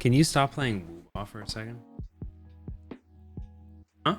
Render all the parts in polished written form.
Can you stop playing Woo for a second? Huh?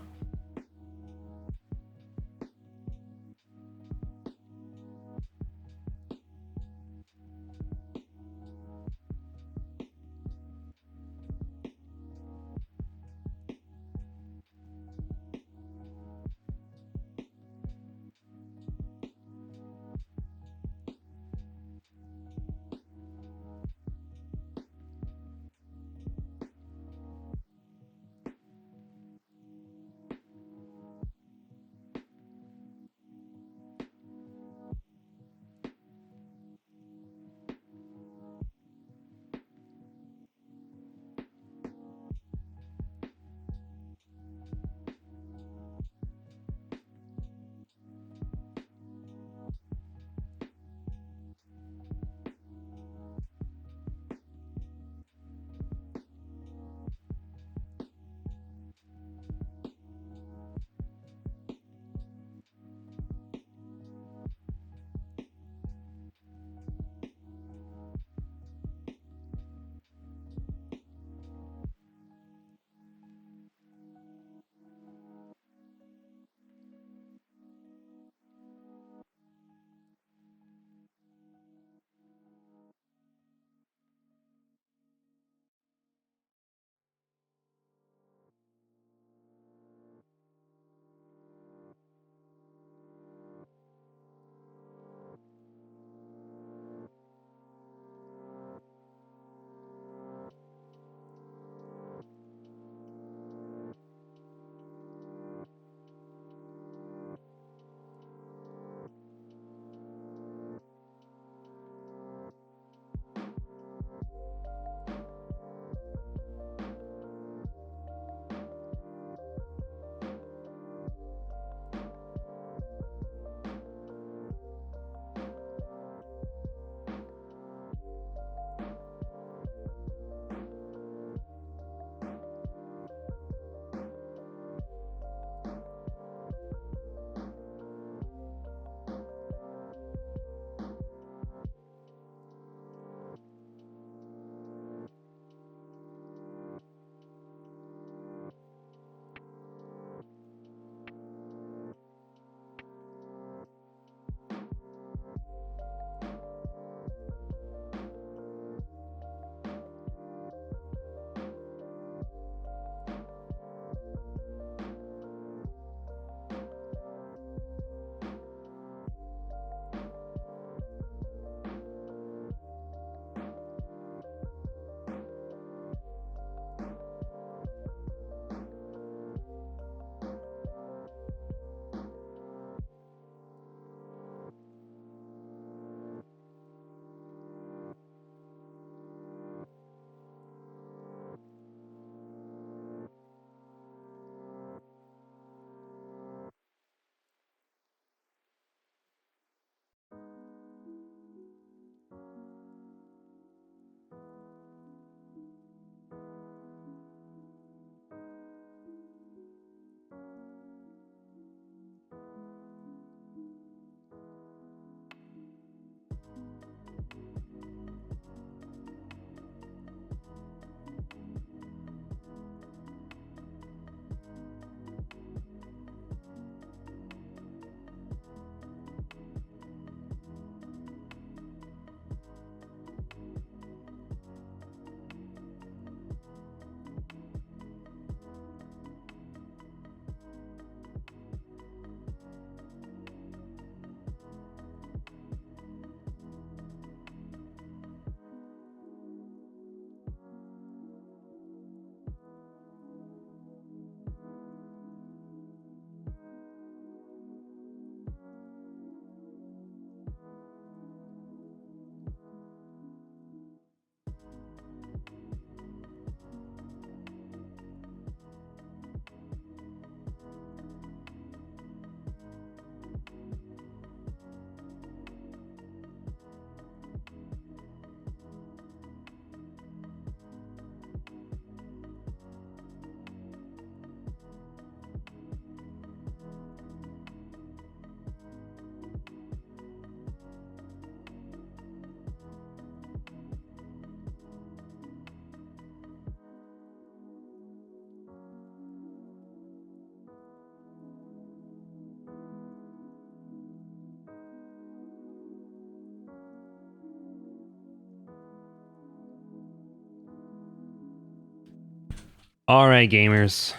All right, gamers.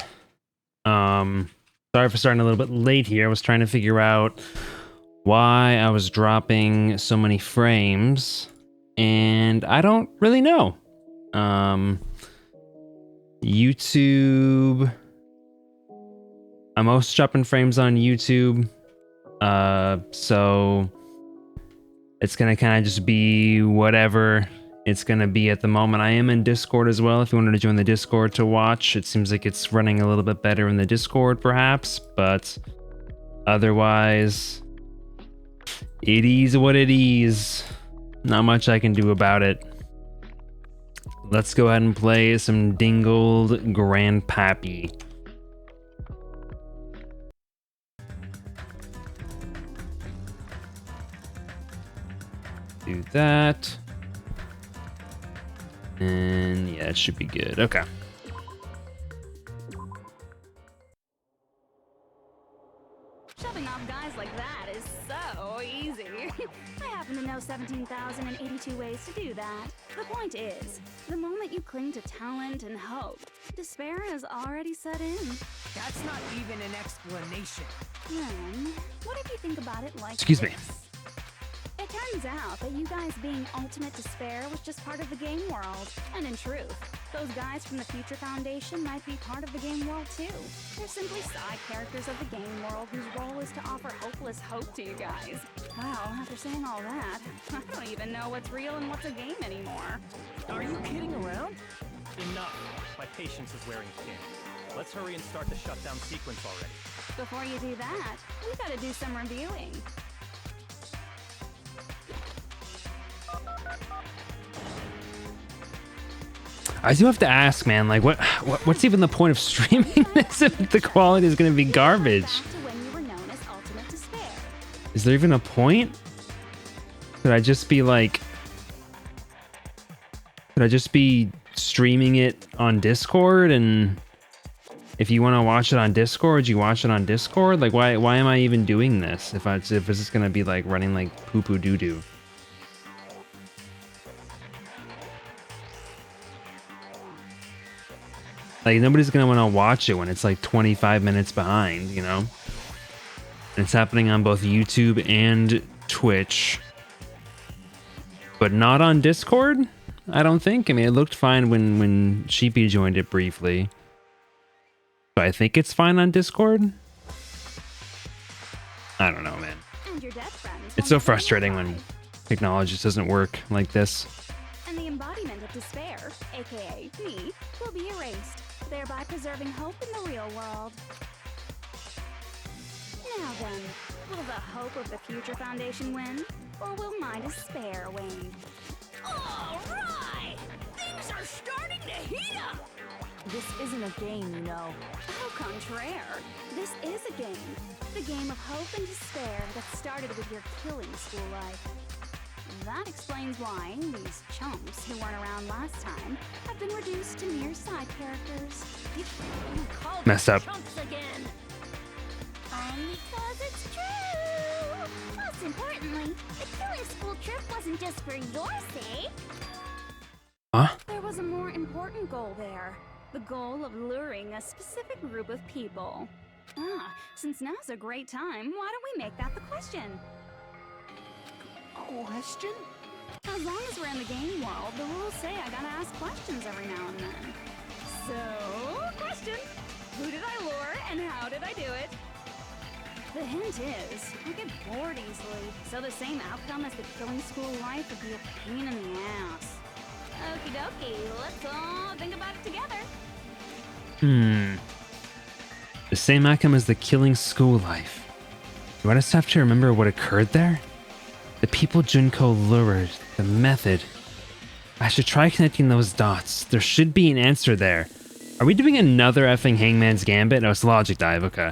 Sorry for starting a little bit late here. I was trying to figure out why I was dropping so many frames, and I don't really know. YouTube. I'm most dropping frames on YouTube. So it's gonna kind of just be whatever it's gonna be at the moment. I am in Discord as well if you wanted to join the Discord to watch. It seems like it's running a little bit better in the Discord perhaps, but otherwise it is what it is. Not much I can do about it. Let's go ahead and play some Dingled Grandpappy. Do that. And yeah, it should be good. Okay. Shoving off guys like that is so easy. I happen to know 17,082 ways to do that. The point is, the moment you cling to talent and hope, despair has already set in. That's not even an explanation. Then, what if you think about it like Excuse me. this? It turns out that you guys being ultimate despair was just part of the game world. And in truth, those guys from the Future Foundation might be part of the game world too. They're simply side characters of the game world whose role is to offer hopeless hope to you guys. Well, after saying all that, I don't even know what's real and what's a game anymore. Are you kidding around? Enough. My patience is wearing thin. Let's hurry and start the shutdown sequence already. Before you do that, we gotta do some reviewing. I do have to ask, man, like what's even the point of streaming this if the quality is going to be garbage? Back to when you were known as Ultimate Despair. Is there even a point? Could I just be like... Could I just be streaming it on Discord, and if you want to watch it on Discord, you watch it on Discord? Like, why am I even doing this if this is going to be like running like poo-poo doo-doo? Like, nobody's gonna want to watch it when it's like 25 minutes behind, you know? And it's happening on both YouTube and Twitch. But not on Discord, I don't think. I mean, it looked fine when Sheepy joined it briefly. But I think it's fine on Discord. I don't know, man. And your dead friends It's so won't frustrating when alive. technology just doesn't work like this. And the embodiment of despair, aka me, will be erased, thereby preserving hope in the real world. Now then, will the hope of the Future Foundation win, or will my despair win? Alright! Things are starting to heat up! This isn't a game, you know. Au contraire, this is a game. The game of hope and despair that started with your killing school life. That explains why these chumps who weren't around last time have been reduced to mere side characters. You called Messed up. chumps again! Because it's true! Most importantly, the killing school trip wasn't just for your sake. Huh? There was a more important goal there. The goal of luring a specific group of people. Since now's a great time, why don't we make that the question? Question? As long as we're in the game world, the rules say I gotta ask questions every now and then. So, question. Who did I lure and how did I do it? The hint is, I get bored easily, so the same outcome as the killing school life would be a pain in the ass. Okie dokie, let's all think about it together. The same outcome as the killing school life. Do I just have to remember what occurred there? The people Junko lured, the method. I should try connecting those dots. There should be an answer there. Are we doing another effing Hangman's Gambit? No, it's Logic Dive, okay.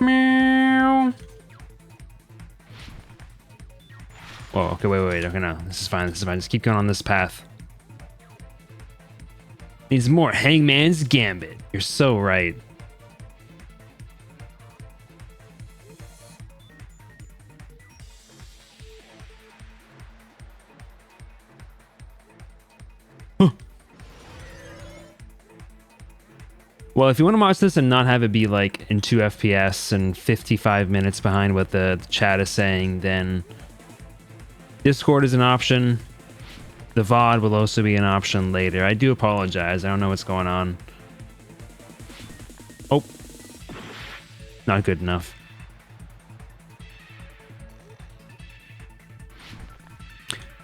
Meow. Whoa, okay, wait, okay, no. This is fine, Just keep going on this path. Needs more Hangman's Gambit. You're so right. Well, if you want to watch this and not have it be like in 2 FPS and 55 minutes behind what the chat is saying, then Discord is an option. The VOD will also be an option later. I do apologize. I don't know what's going on. Oh. Not good enough.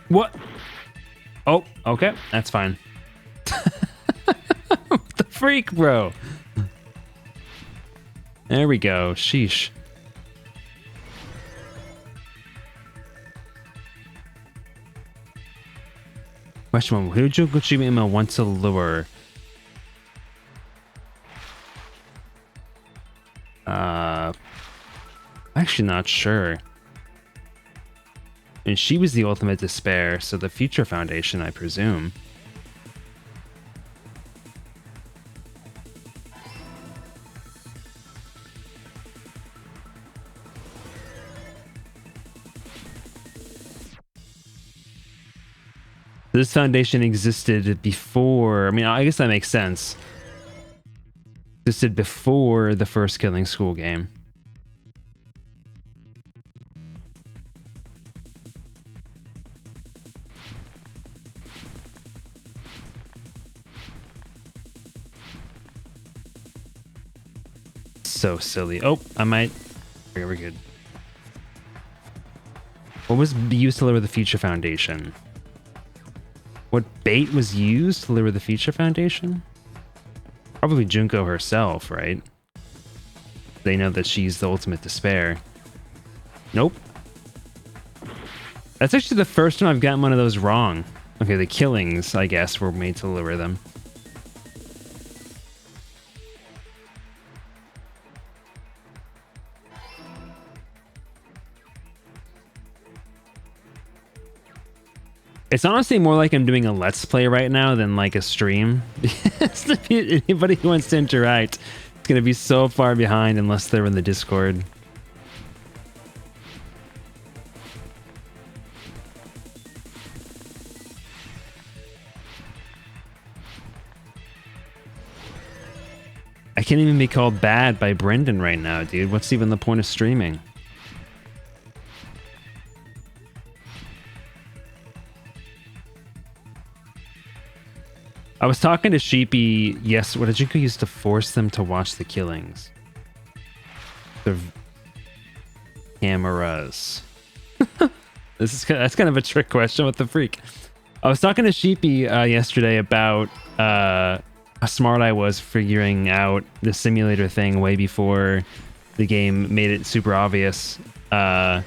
What? Oh, okay. That's fine. What the freak, bro? There we go. Sheesh. Question 1. Who would you email want to lure? Actually not sure. And she was the ultimate despair, so the Future Foundation, I presume. This foundation existed before, I mean, I guess that makes sense. Existed before the first Killing School game. So silly. Oh, I might. Okay, we're good. What was used to lure the Future Foundation? What bait was used to lure the Future Foundation? Probably Junko herself, right? They know that she's the ultimate despair. Nope. That's actually the first time I've gotten one of those wrong. Okay, the killings, I guess, were made to lure them. It's honestly more like I'm doing a Let's Play right now than like a stream. Anybody who wants to interact is going to be so far behind unless they're in the Discord. I can't even be called bad by Brendan right now, dude. What's even the point of streaming? I was talking to Sheepy. Yes, what did Junko use to force them to watch the killings? The cameras. That's kind of a trick question. What the freak? I was talking to Sheepy yesterday about how smart I was figuring out the simulator thing way before the game made it super obvious. And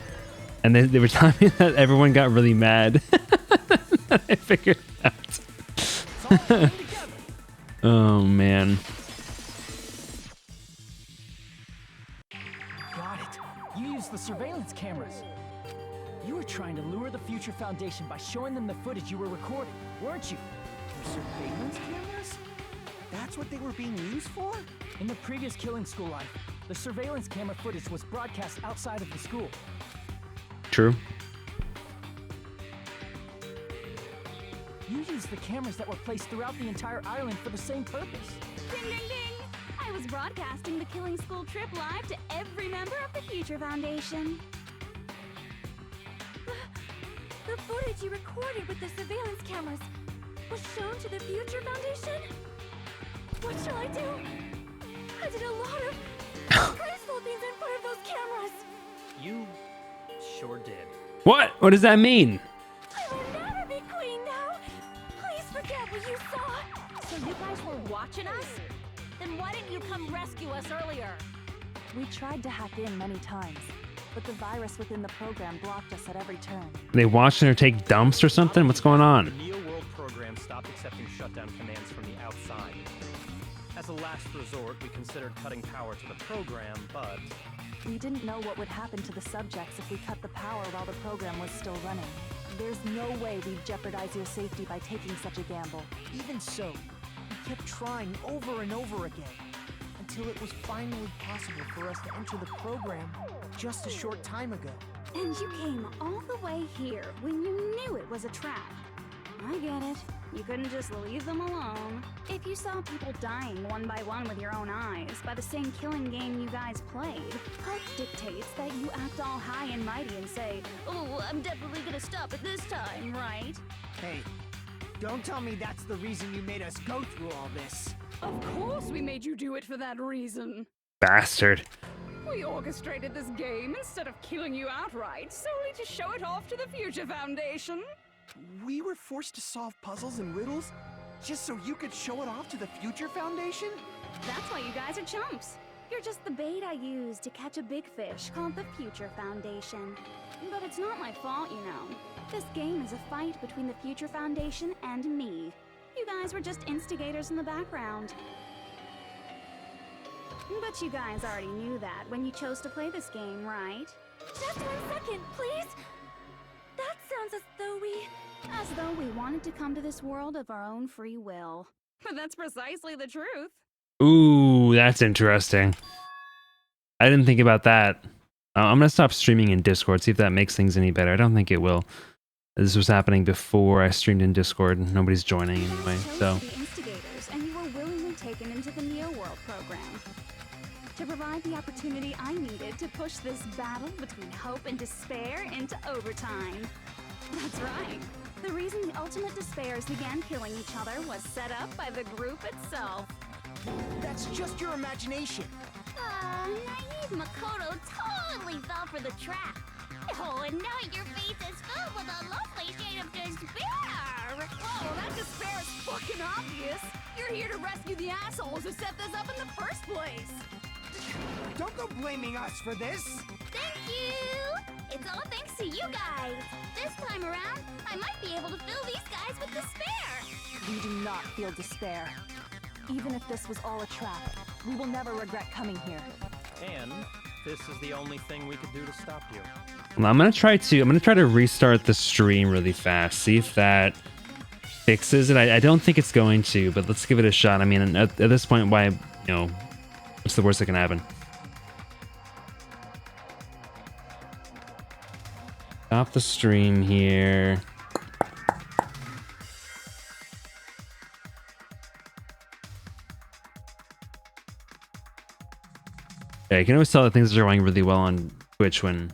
they were telling me that everyone got really mad. I figured it out. Oh man. Got it. You used the surveillance cameras. You were trying to lure the Future Foundation by showing them the footage you were recording, weren't you? Surveillance cameras? That's what they were being used for? In the previous Killing School life, the surveillance camera footage was broadcast outside of the school. True. You used the cameras that were placed throughout the entire island for the same purpose. Ding, ding, ding! I was broadcasting the Killing School trip live to every member of the Future Foundation. The footage you recorded with the surveillance cameras was shown to the Future Foundation? What shall I do? I did a lot of graceful things in front of those cameras. You sure did. What? What does that mean? I will never be queen now. Please forget what you saw. So you guys were watching us? Then why didn't you come rescue us earlier? We tried to hack in many times, but the virus within the program blocked us at every turn. They watching her take dumps or something? What's going on? The Neo-World program stopped accepting shutdown commands from the outside. As a last resort, we considered cutting power to the program, but We didn't know what would happen to the subjects if we cut the power while the program was still running. There's no way we'd jeopardize your safety by taking such a gamble. Even so, we kept trying over and over again, until it was finally possible for us to enter the program just a short time ago. And you came all the way here when you knew it was a trap. I get it. You couldn't just leave them alone. If you saw people dying one by one with your own eyes by the same killing game you guys played, Hulk dictates that you act all high and mighty and say, "Oh, I'm definitely gonna stop it this time, right?" Hey, don't tell me that's the reason you made us go through all this. Of course we made you do it for that reason. Bastard. We orchestrated this game instead of killing you outright, solely to show it off to the Future Foundation. We were forced to solve puzzles and riddles just so you could show it off to the Future Foundation? That's why you guys are chumps. You're just the bait I used to catch a big fish called the Future Foundation. But it's not my fault, you know. This game is a fight between the Future Foundation and me. You guys were just instigators in the background. But you guys already knew that when you chose to play this game, right? Just 1 second, please. That sounds As though we wanted to come to this world of our own free will. But that's precisely the truth. Ooh, that's interesting. I didn't think about that. I'm gonna stop streaming in Discord, see if that makes things any better. I don't think it will. This was happening before I streamed in Discord, and nobody's joining anyway, so. You guys chose to be instigators, and you were willingly taken into the Neo World program to provide the opportunity I needed to push this battle between hope and despair into overtime. That's right. The reason the Ultimate Despairs began killing each other was set up by the group itself. That's just your imagination. Naive Makoto totally fell for the trap. Oh, and now your face is filled with a lovely shade of despair. Oh, that despair is fucking obvious. You're here to rescue the assholes who set this up in the first place. Don't go blaming us for this. Thank you! It's all thanks to you guys. This time around, I might be able to fill these guys with despair. We do not feel despair. Even if this was all a trap, we will never regret coming here. And this is the only thing we could do to stop you. Well, I'm gonna try to restart the stream really fast. See if that fixes it. I don't think it's going to, but let's give it a shot. I mean, at this point, why, you know, what's the worst that can happen? Stop the stream here. Yeah, you can always tell that things are going really well on Twitch when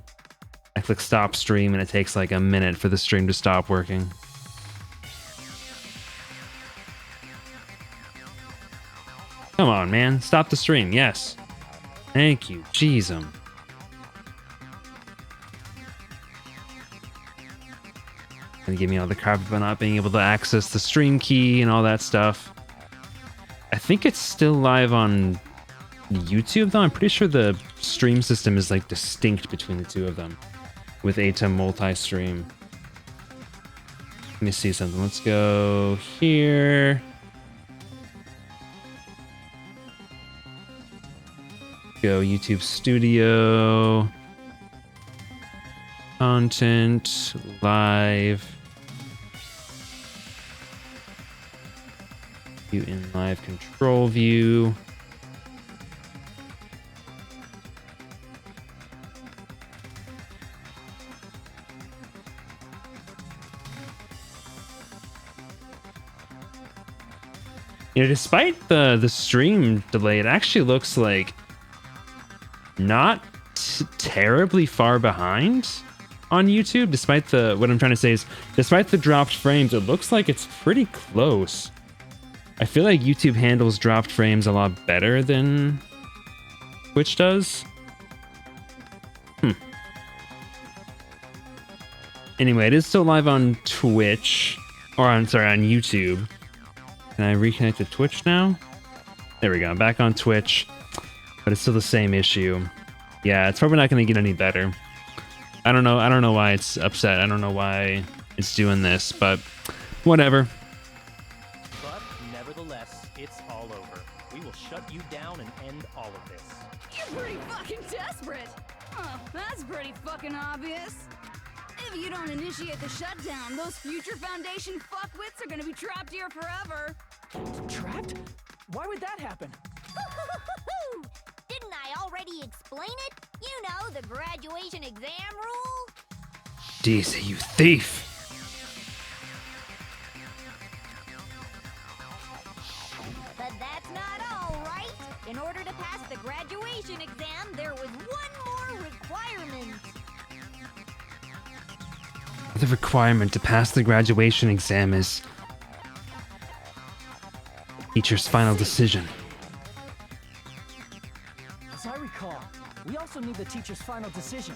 I click stop stream and it takes like a minute for the stream to stop working. Come on, man. Stop the stream. Yes. Thank you. Jeez, Gonna give me all the crap about not being able to access the stream key and all that stuff. I think it's still live on YouTube though. I'm pretty sure the stream system is like distinct between the two of them with ATEM multi-stream. Let me see something. Let's go here. Go YouTube Studio. Content, live. View in live control view. You know, despite the stream delay, it actually looks like not terribly far behind on YouTube. Despite what I'm trying to say is, despite the dropped frames, it looks like it's pretty close. I feel like YouTube handles dropped frames a lot better than Twitch does. Anyway, it is still live on Twitch, or on YouTube. Can I reconnect to Twitch now? There we go. I'm back on Twitch, but it's still the same issue. Yeah, it's probably not going to get any better. I don't know why it's upset. I don't know why it's doing this, but whatever. But nevertheless, it's all over. We will shut you down and end all of this. You're pretty fucking desperate. Oh, that's pretty fucking obvious. If you don't initiate the shutdown, those Future Foundation fuckwits are gonna be trapped here forever. Trapped? Why would that happen? Didn't I already explain it? You know, the graduation exam rule? Daisy, you thief! In order to pass the graduation exam, there was one more requirement. The requirement to pass the graduation exam is teacher's final decision. As I recall, we also need the teacher's final decision.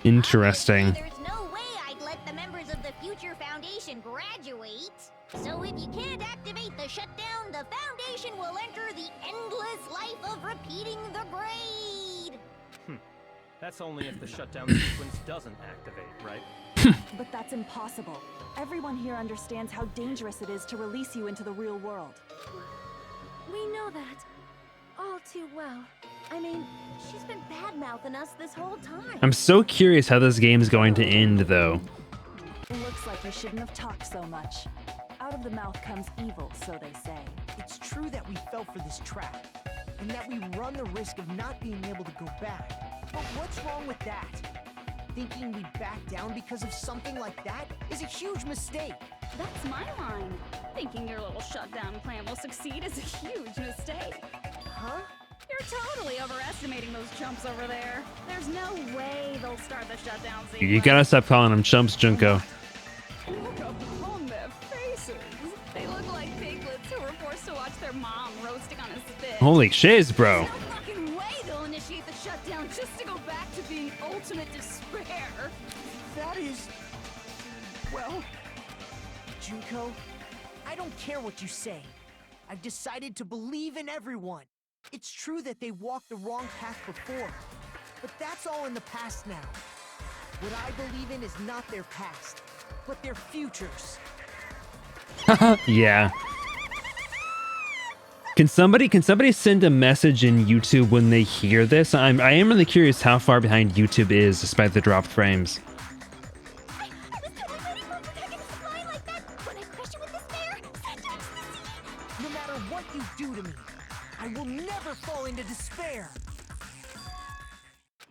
Interesting. There's no way I'd let the members of the Future Foundation graduate. So if you can't activate the shutdown, the Foundation will enter the endless life of repeating the grade. That's only if the shutdown sequence doesn't activate, right? But that's impossible. Everyone here understands how dangerous it is to release you into the real world. We know that all too well. I mean, she's been bad-mouthing us this whole time. I'm so curious how this game is going to end, though. It looks like you shouldn't have talked so much. Out of the mouth comes evil, so they say. It's true that we fell for this trap, and that we run the risk of not being able to go back. But what's wrong with that? Thinking we'd back down because of something like that is a huge mistake. That's my line. Thinking your little shutdown plan will succeed is a huge mistake. Huh? You're totally overestimating those chumps over there. There's no way they'll start the shutdown sequence. You gotta stop calling them chumps, Junko. Look upon their faces. They look like piglets who were forced to watch their mom roasting on a spit. Holy shiz, bro. There's no fucking way they'll initiate the shutdown just to go back to being ultimate despair. That is... well... Junko, I don't care what you say. I've decided to believe in everyone. It's true that they walked the wrong path before, but that's all in the past now. What I believe in is not their past, but their futures. Yeah. Can somebody send a message in YouTube when they hear this? I am really curious how far behind YouTube is despite the dropped frames. I was totally ready for protecting the supply like that. When I crush you with despair, No matter what you do to me, I will never fall into despair.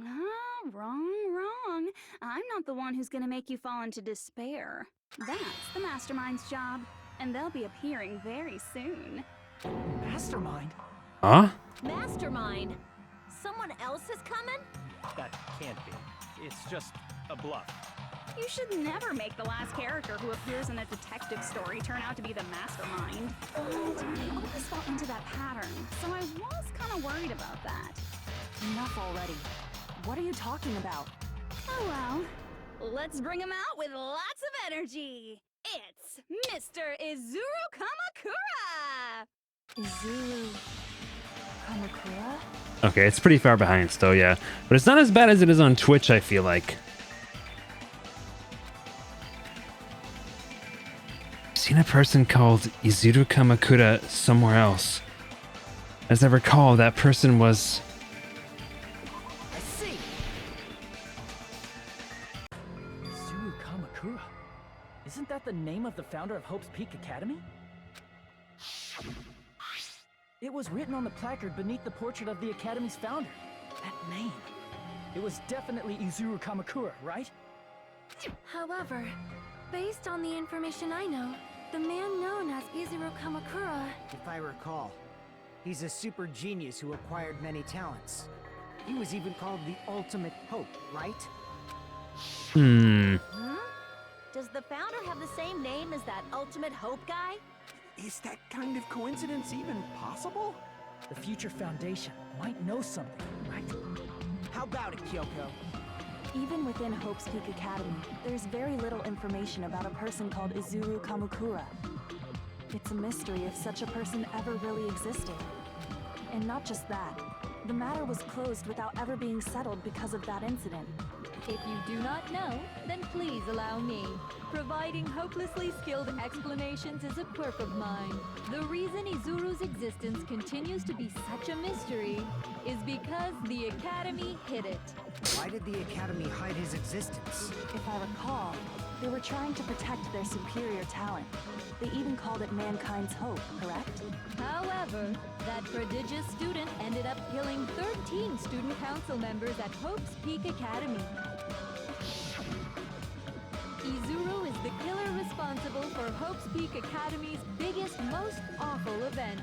Ah, wrong. I'm not the one who's gonna make you fall into despair. That's the Mastermind's job, and they'll be appearing very soon. Mastermind? Huh? Mastermind. Someone else is coming? That can't be. It's just a bluff. You should never make the last character who appears in a detective story turn out to be the Mastermind. But I always fell into that pattern, so I was kind of worried about that. Enough already. What are you talking about? Oh well, let's bring him out with lots of energy. It's Mr. Izuru Kamakura! Izuru Kamakura? Okay, it's pretty far behind still, yeah. But it's not as bad as it is on Twitch, I feel like. I've seen a person called Izuru Kamakura somewhere else. As I recall, that person was... I see. Izuru Kamakura. Isn't that the name of the founder of Hope's Peak Academy? It was written on the placard beneath the portrait of the Academy's founder. That name. It was definitely Izuru Kamakura, right? However, based on the information I know, the man known as Izuru Kamakura... If I recall, he's a super genius who acquired many talents. He was even called the Ultimate Hope, right? Huh? Does the founder have the same name as that Ultimate Hope guy? Is that kind of coincidence even possible? The Future Foundation might know something, right? How about it, Kyoko? Even within Hope's Peak Academy, there's very little information about a person called Izuru Kamakura. It's a mystery if such a person ever really existed. And not just that, the matter was closed without ever being settled because of that incident. If you do not know, then please allow me. Providing hopelessly skilled explanations is a quirk of mine. The reason Izuru's existence continues to be such a mystery is because the Academy hid it. Why did the Academy hide his existence? If I recall, They were trying to protect their superior talent. They even called it mankind's hope, correct? However, that prodigious student ended up killing 13 student council members at Hope's Peak Academy. Izuru is the killer responsible for Hope's Peak Academy's biggest, most awful event.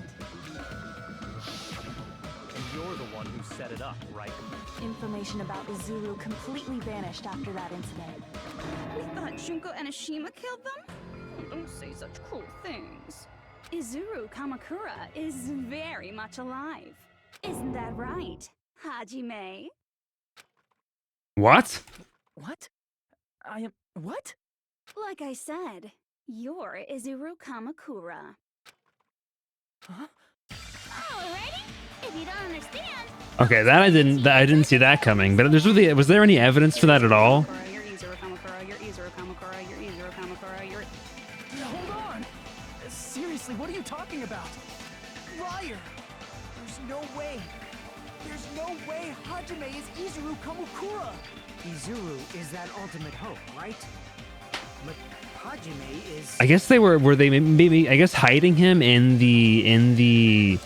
And you're the one who set it up, right? Information about Izuru completely vanished after that incident. We thought Junko and Ashima killed them? Oh, don't say such cruel things. Izuru Kamakura is very much alive. Isn't that right, Hajime? What? What? I am... What? Like I said, you're Izuru Kamakura. Huh? Alrighty, if you don't understand, Okay, that I didn't see that coming. But was there any evidence for that at all? You're Izuru Kamakura, you're Izuru Kamakura, you're Izuru Kamakura, you're... Hold on! Seriously, what are you talking about? Liar! There's no way. There's no way Hajime is Izuru Kamukura. Izuru is that ultimate hope, right? But Hajime is... I guess were they maybe I guess hiding him in the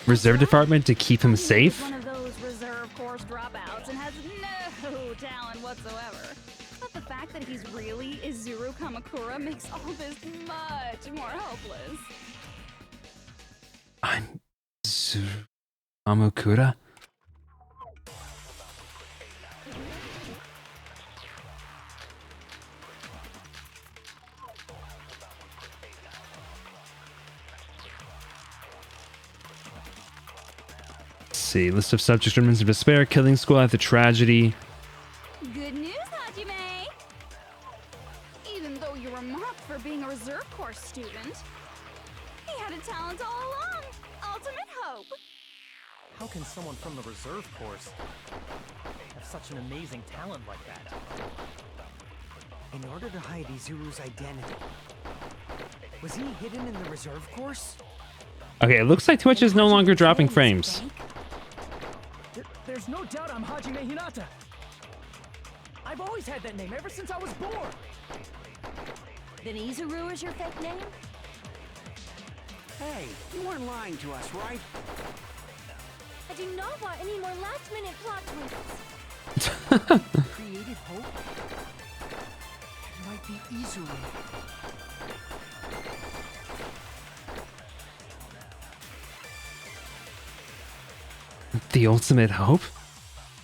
reserve department to keep him He's safe? one of those reserve course dropouts and has no talent whatsoever. But the fact that he's really Izuru Kamakura makes all this much more hopeless. I'm Izuru Kamakura. See, list of subjects: remnants of despair, killing school after tragedy. Good news, Hajime! Even though you were mocked for being a reserve course student, he had a talent all along. Ultimate hope. How can someone from the reserve course have such an amazing talent like that? In order to hide Izuru's identity. Was he hidden in the reserve course? Okay, it looks like Twitch is no longer dropping frames. There's no doubt I'm Hajime Hinata. I've always had that name ever since I was born. Then Izuru is your fake name? Hey, you weren't lying to us, right? I do not want any more last-minute plot twists. Created hope? It might be Izuru. The ultimate hope?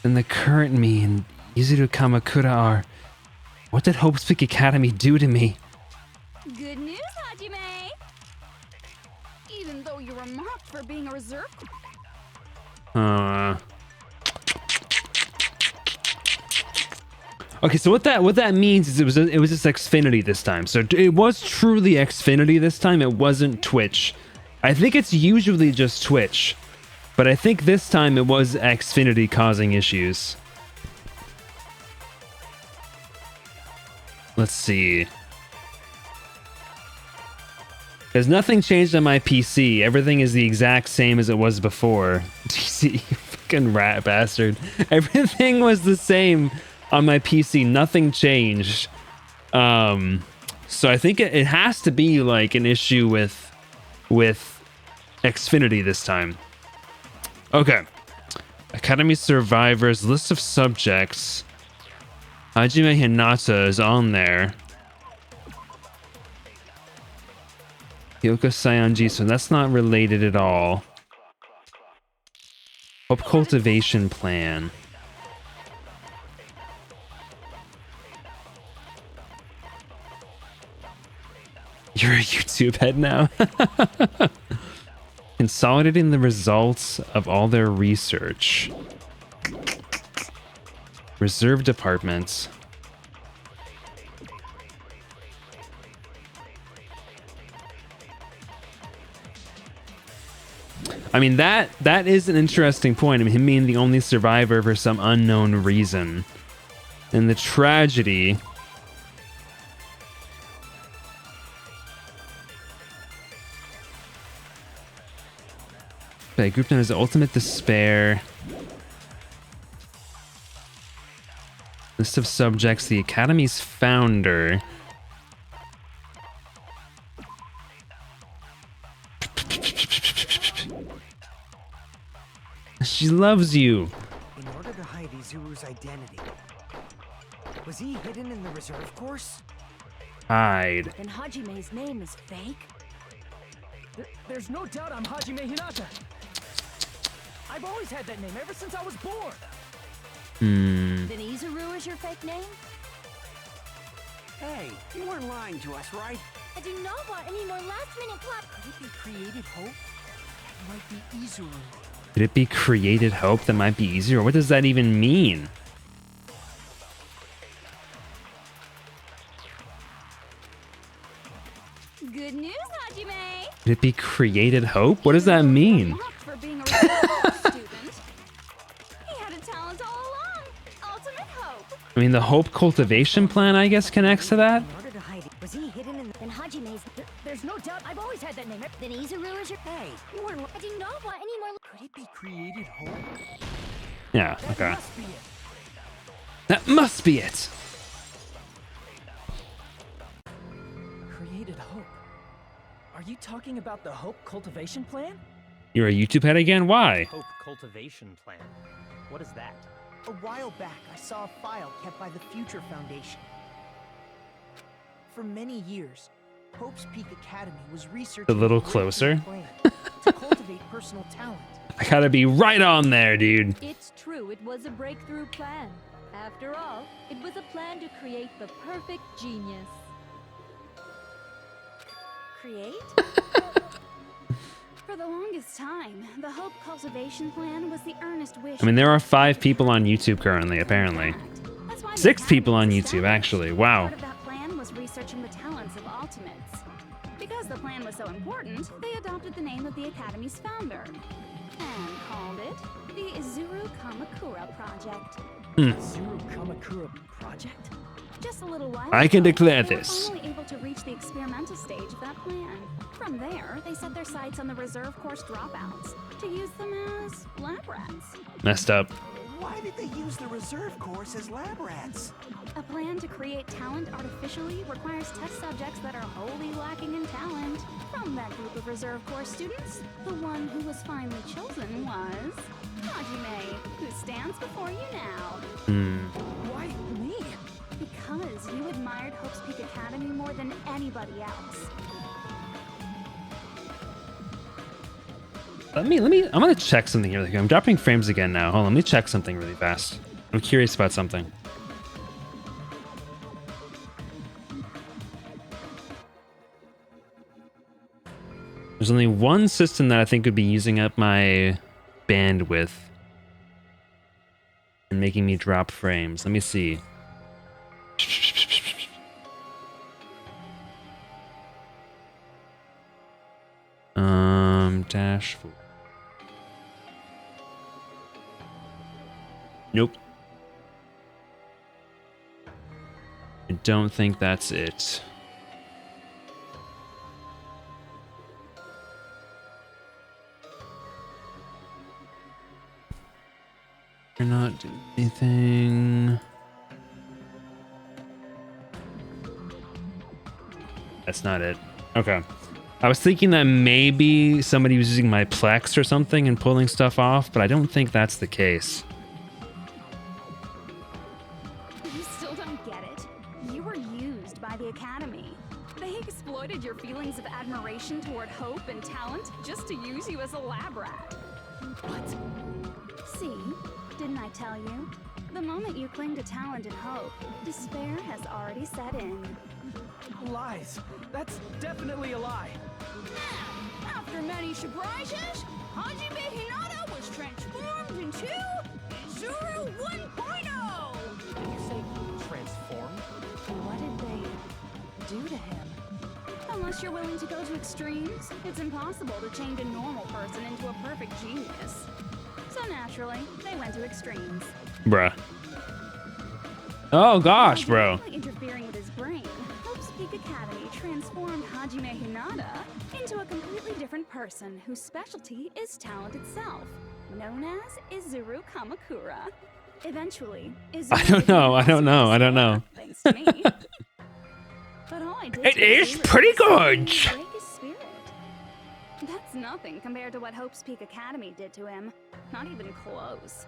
Then the current me and Izuru Kamakura are... What did Hope's Peak Academy do to me? Good news, Hajime! Even though you were mocked for being a reserve... Okay, so what that means is it was just Xfinity this time. So it was truly Xfinity this time. It wasn't Twitch. I think it's usually just Twitch, but I think this time it was Xfinity causing issues. Let's see. There's nothing changed on my PC. Everything is the exact same as it was before. DC, you fucking rat bastard. Everything was the same on my PC. Nothing changed. So I think it has to be like an issue with Xfinity this time. Okay. Academy survivors, list of subjects. Hajime Hinata is on there. Hyoko Saionji, so that's not related at all. Hope cultivation plan. You're a YouTube head now. Consolidating the results of all their research. Reserve departments. I mean, that is an interesting point. I mean, him being the only survivor for some unknown reason. And the tragedy... Okay, group known as Ultimate Despair. List of subjects. The Academy's founder. She loves you. In order to hide Izuru's identity, was he hidden in the reserve course? Hide. Then Hajime's name is fake? There's no doubt I'm Hajime Hinata. I've always had that name ever since I was born. Hmm. Then Izuru is your fake name? Hey, you weren't lying to us, right? I do not want any more last-minute plot. Could it be created hope? That might be Izuru. Could it be created hope that might be easier? What does that even mean? Good news, Hajime! Could it be created hope? What does that mean? For being a real student. He had a talent all along. Ultimate hope. I mean, the hope cultivation plan, I guess, connects to that. In order to hide it, was he hidden in the... Then Hajime's. There's no doubt I've always had that name. Then Izuru is your. Hey, you weren't... I do not want any more. Could it be created hope? Yeah, That okay. must be it. That must be it. Created hope. Are you talking about the hope cultivation plan? You're a YouTube head again? Why? Hope cultivation plan. What is that? A while back, I saw a file kept by the Future Foundation. For many years, Hope's Peak Academy was researching A little a breakthrough closer. plan to cultivate personal talent. I gotta be right on there, dude. It's true, it was a breakthrough plan. After all, it was a plan to create the perfect genius. Create? For the longest time, the Hope Cultivation Plan was the earnest wish. I mean, there are 5 people on YouTube currently, apparently. That's why the 6 Academy people on was YouTube, established. actually. Wow. Part of that plan was researching the talents of Ultimates. Because the plan was so important, they adopted the name of the Academy's founder and called it the Izuru Kamakura Project. Zuru Kamakura project? Just a little while I can ago, declare they this. were finally able to reach the experimental stage of that plan. From there, they set their sights on the reserve course dropouts to use them as lab rats. Messed up. Why did they use the reserve course as lab rats? A plan to create talent artificially requires test subjects that are wholly lacking in talent. From that group of reserve course students, the one who was finally chosen was Hajime, who stands before you now. Why me? Because you admired Hope's Peak Academy more than anybody else. I'm gonna check something here. I'm dropping frames again now. Hold on, let me check something really fast. I'm curious about something. There's only one system that I think would be using up my bandwidth and making me drop frames. Let me see. Dash 4. Nope. I don't think that's it. You're not doing anything. That's not it. Okay. I was thinking that maybe somebody was using my Plex or something and pulling stuff off, but I don't think that's the case. You still don't get it? You were used by the Academy. They exploited your feelings of admiration toward hope and talent just to use you as a lab rat. What? See? Didn't I tell you? The moment you cling to talent and hope, despair has already set in. Lies. That's definitely a lie. After many surprises, Hajime Hinata was transformed into Izuru 1.0! Did you say transformed? What did they do to him? Unless you're willing to go to extremes, it's impossible to change a normal person into a perfect genius. So naturally, they went to extremes. Bruh. Oh gosh, bro. By interfering with his brain, Hope's Peak Academy transformed Hajime Hinata into a completely different person whose specialty is talent itself, known as Izuru Kamakura. Eventually, Izuru I don't know. Thanks to me. But all I did It to is Izuru pretty was good. break his spirit. That's nothing compared to what Hope's Peak Academy did to him. Not even close.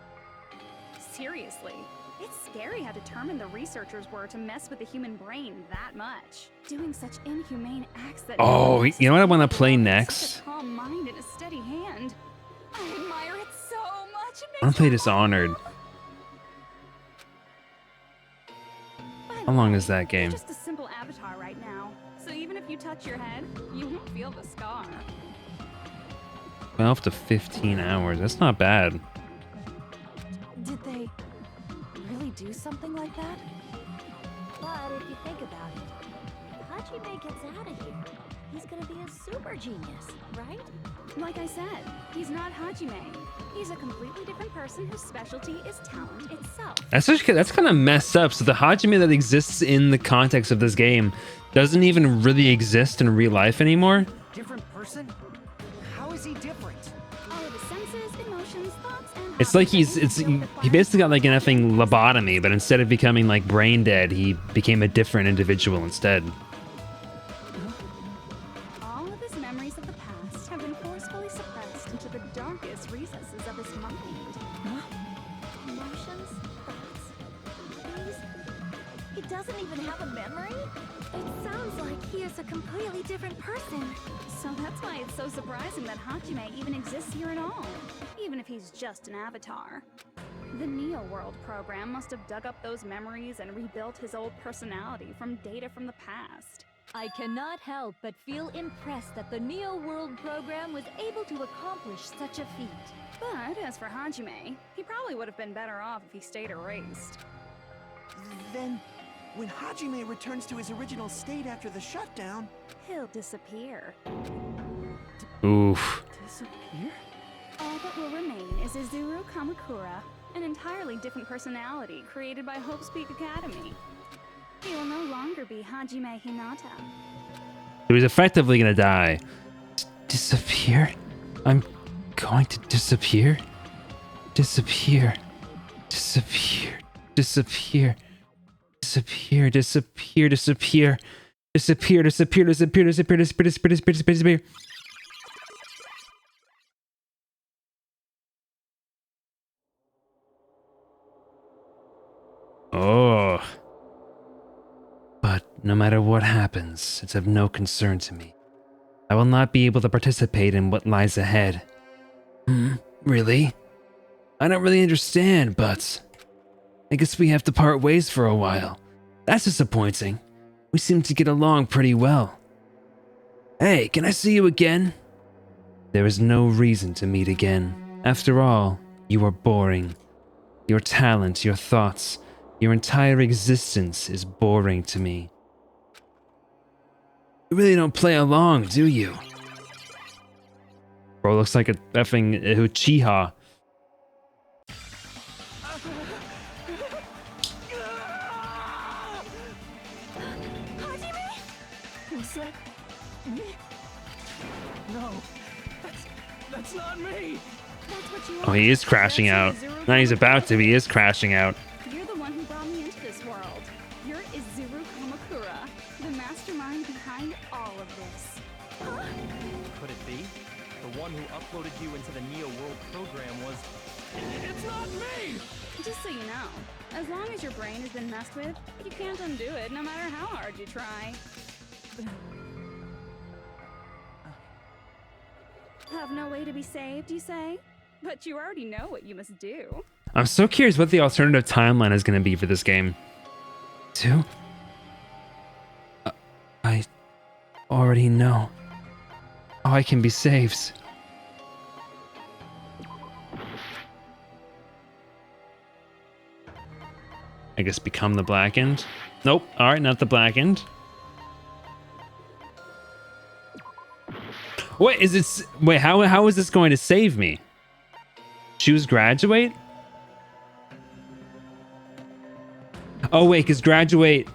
Seriously, it's scary how determined the researchers were to mess with the human brain that much. Doing such inhumane acts that... Oh, you know what I want to play Such next? a calm mind and a steady hand. I admire it so much. It I want makes to play me Dishonored. By How the long way, is that game? You're just a simple avatar right now. So even if you touch your head, you won't feel the scar. 12 to 15 hours. That's not bad. Did they really do something like that? But if you think about it, if Hajime gets out of here, he's gonna be a super genius, right? Like I said, he's not Hajime. He's a completely different person whose specialty is talent itself. That's kind of messed up. So the Hajime that exists in the context of this game doesn't even really exist in real life anymore. Different person? How is he different? All of his senses, emotions, thoughts, and It's like he basically got like an effing effing lobotomy, but instead of becoming like brain dead, he became a different individual instead. All of his memories of the past have been forcefully suppressed into the darkest recesses of his mind. Emotions, thoughts, feelings. He doesn't even have a memory? It sounds like he is a completely different person. So that's why it's so surprising that Hajime even exists here at all, even if he's just an avatar. The Neo World program must have dug up those memories and rebuilt his old personality from data from the past. I cannot help but feel impressed that the Neo World program was able to accomplish such a feat. But as for Hajime, he probably would have been better off if he stayed erased. Then, when Hajime returns to his original state after the shutdown, He'll disappear. Oof. Disappear? All that will remain is Izuru Kamakura, an entirely different personality created by Hope's Peak Academy. He will no longer be Hajime Hinata. So he's effectively gonna die. Disappear? I'm going to disappear? Disappear. Disappear. Disappear. Disappear. Disappear. Disappear. Disappear. Disappear. Disappear. Disappear. Disappear. Disappear. Disappear. Disappear. Oh. But no matter what happens, it's of no concern to me. I will not be able to participate in what lies ahead. Really? I don't really understand, but I guess we have to part ways for a while. That's disappointing. We seem to get along pretty well. Hey, can I see you again? There is no reason to meet again. After all, you are boring. Your talent, your thoughts, your entire existence is boring to me. You really don't play along, do you? Bro, looks like a effing Uchiha. Was that me? No, that's not me. That's what you Oh, he is crashing out. Now he's about to. He is crashing out. You're the one who brought me into this world. You're Izuru Kamakura, the mastermind behind all of this. Could it be? The one who uploaded you into the Neo World program was... It's not me! Just so you know, as long as your brain has been messed with, you can't undo it no matter how hard you try. Have no way to be saved, you say? But you already know what you must do. I'm so curious what the alternative timeline is going to be for this game. 2? I already know how I can be saved. I guess become the Blackened. Nope. All right, not the Blackened. Wait, is it? Wait, how is this going to save me? Choose graduate? Oh wait, because graduate.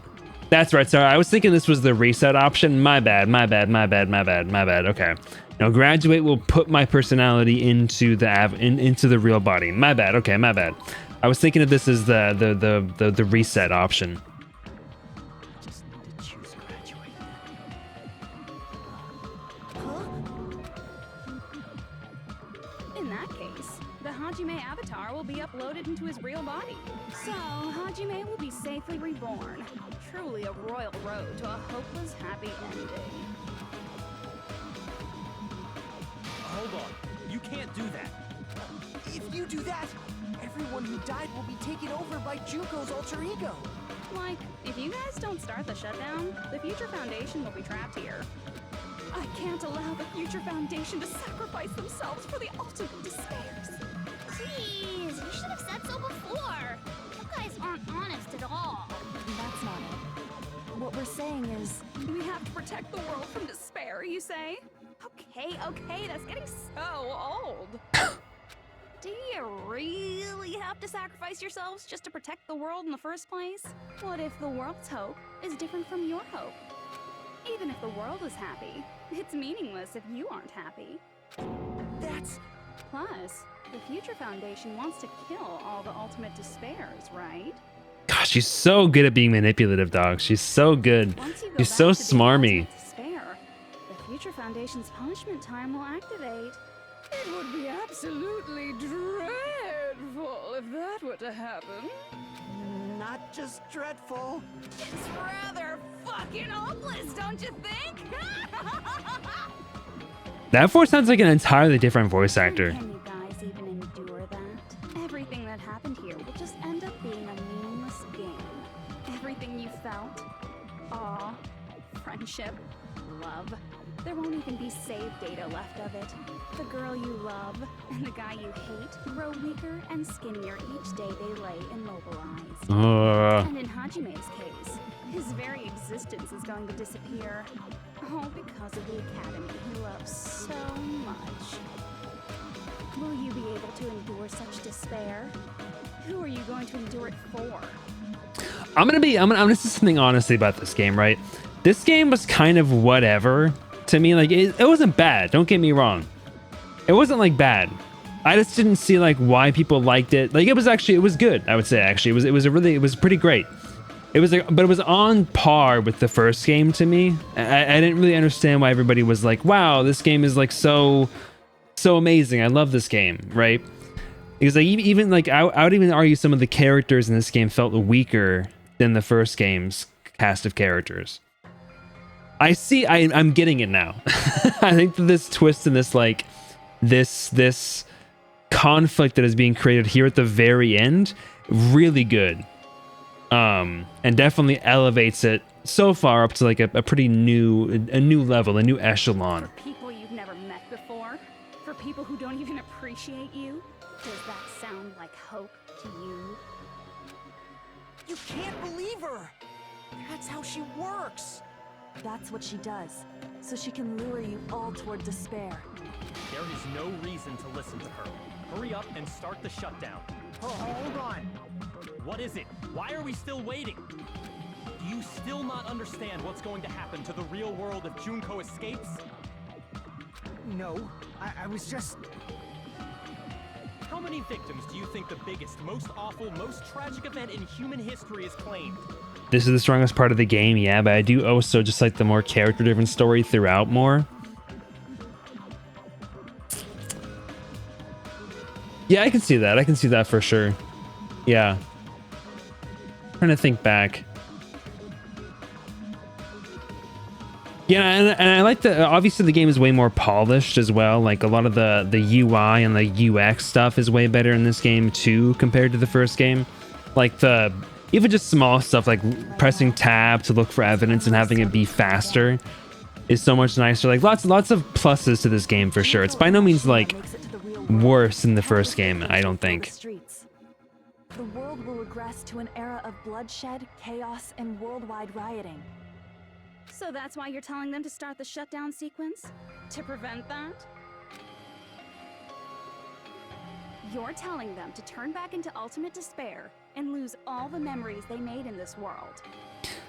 That's right. Sorry, I was thinking this was the reset option. My bad. My bad. My bad. My bad. My bad. Okay. Now graduate will put my personality into the into the real body. My bad. Okay. My bad. I was thinking of this as the reset option. I just need to choose graduate. In that case, the Hajime avatar will be uploaded into his real body. So, Hajime will be safely reborn. Truly a royal road to a hopeless happy ending. Hold on. You can't do that. If you do that, everyone who died will be taken over by Junko's alter ego. Like, if you guys don't start the shutdown, the Future Foundation will be trapped here. I can't allow the Future Foundation to sacrifice themselves for the ultimate despairs. Jeez, you should have said so before. You guys aren't honest at all. That's not it. What we're saying is, We have to protect the world from despair, you say? Okay, that's getting so old. Do you really have to sacrifice yourselves just to protect the world in the first place? What if the world's hope is different from your hope? Even if the world is happy, it's meaningless if you aren't happy. That's... Plus, the Future Foundation wants to kill all the ultimate despairs, right? Gosh, she's so good at being manipulative, dog. She's so good. Once you go She's so back to the smarmy. ultimate despair, the Future Foundation's punishment time will activate. It would be absolutely dreadful if that were to happen. not just dreadful. It's rather fucking hopeless, don't you think? That voice sounds like an entirely different voice actor. Can you guys even endure that? Everything that happened here will just end up being a meaningless game. Everything you felt, awe, friendship, love, there won't even be save data left of it. The girl you love and the guy you hate grow weaker and skinnier each day they lay immobilized. And in Hajime's case, his very existence is going to disappear. All because of the academy he loves so much. Will you be able to endure such despair? Who are you going to endure it for? I'm gonna say something honestly about this game, right? This game was kind of whatever to me. Like it wasn't bad, don't get me wrong. It wasn't like bad. I just didn't see like why people liked it. Like it was good, I would say. Actually it was pretty great. It was but it was on par with the first game to me. I didn't really understand why everybody was like, wow, this game is like so amazing, I love this game, right? Because like even like I would even argue some of the characters in this game felt weaker than the first game's cast of characters. I'm getting it now. I think that this twist and this like this conflict that is being created here at the very end, really good. And definitely elevates it so far up to like a pretty new level, a new echelon. For people you've never met before? For people who don't even appreciate you? Does that sound like hope to you? You can't believe her! That's how she works! That's what she does, so she can lure you all toward despair. There is no reason to listen to her. Hurry up and start the shutdown. Hold on. What is it? Why are we still waiting? Do you still not understand what's going to happen to the real world if Junko escapes? No, I was just... How many victims do you think the biggest, most awful, most tragic event in human history has claimed? This is the strongest part of the game, yeah, but I do also just like the more character-driven story throughout more. Yeah, I can see that. I can see that for sure. Yeah. Trying to think back. Yeah, and I like the obviously the game is way more polished as well. Like a lot of the UI and the UX stuff is way better in this game too compared to the first game. Like the even just small stuff like pressing tab to look for evidence and having it be faster is so much nicer. Like lots of pluses to this game for sure. It's by no means like worse than the first game, I don't think. The world will regress to an era of bloodshed, chaos, and worldwide rioting. So that's why you're telling them to start the shutdown sequence? To prevent that? You're telling them to turn back into ultimate despair and lose all the memories they made in this world.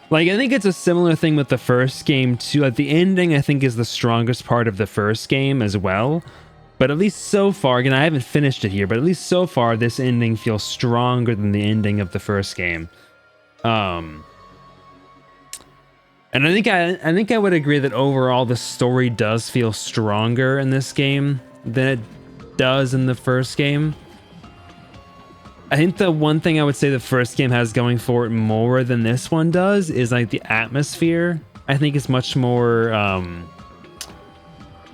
Like, I think it's a similar thing with the first game too. Like, the ending, I think, is the strongest part of the first game as well. But at least so far, again, I haven't finished it here, but at least so far, this ending feels stronger than the ending of the first game. And I think I would agree that overall the story does feel stronger in this game than it does in the first game. I think the one thing I would say the first game has going for it more than this one does is like the atmosphere. I think it's much more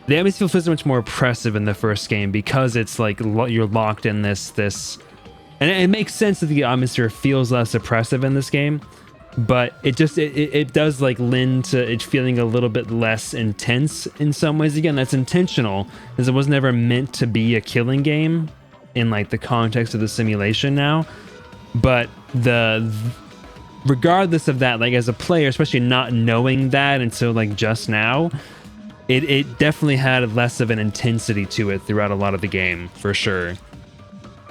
the atmosphere feels much more oppressive in the first game because it's like you're locked in this and it makes sense that the atmosphere feels less oppressive in this game, but it does like lend to it feeling a little bit less intense in some ways. Again, that's intentional because it was never meant to be a killing game in like the context of the simulation now, but regardless of that, like as a player, especially not knowing that until like just now, it definitely had less of an intensity to it throughout a lot of the game, for sure.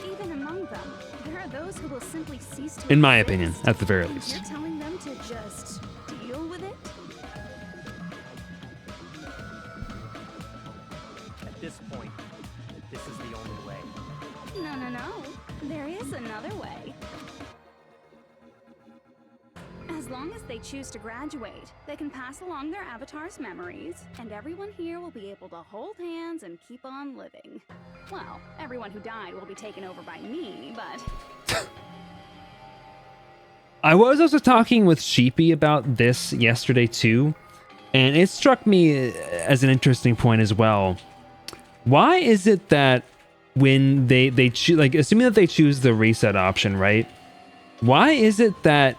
Even among them, there are those who will simply cease to In my exist. opinion, at the very And least. You're telling them to just deal with it? At this point, this is the only way. No. There is another way. As long as they choose to graduate, they can pass along their avatar's memories, and everyone here will be able to hold hands and keep on living. Well, everyone who died will be taken over by me, but... I was also talking with Sheepy about this yesterday too, and it struck me as an interesting point as well. Why is it that when they choose, like, assuming that they choose the reset option, right? Why is it that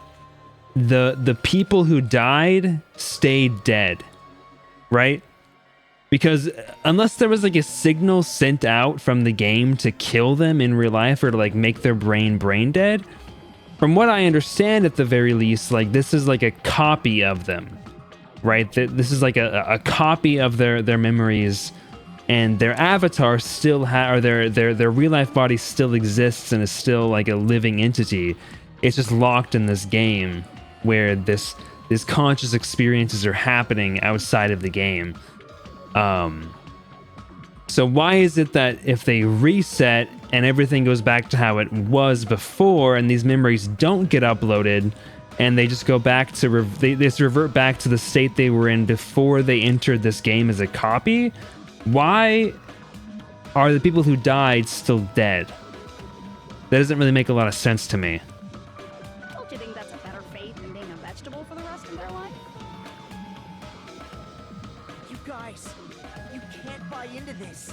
the people who died stayed dead, right? Because unless there was like a signal sent out from the game to kill them in real life or to like make their brain dead, from what I understand at the very least, like this is like a copy of them, right? This is like a copy of their memories, and their avatar still or their real life body still exists and is still like a living entity. It's just locked in this game where these conscious experiences are happening outside of the game. So why is it that if they reset and everything goes back to how it was before, and these memories don't get uploaded, and they just go back to they just revert back to the state they were in before they entered this game as a copy? Why are the people who died still dead? That doesn't really make a lot of sense to me. Don't you think that's a better fate than being a vegetable for the rest of their life? You guys, you can't buy into this.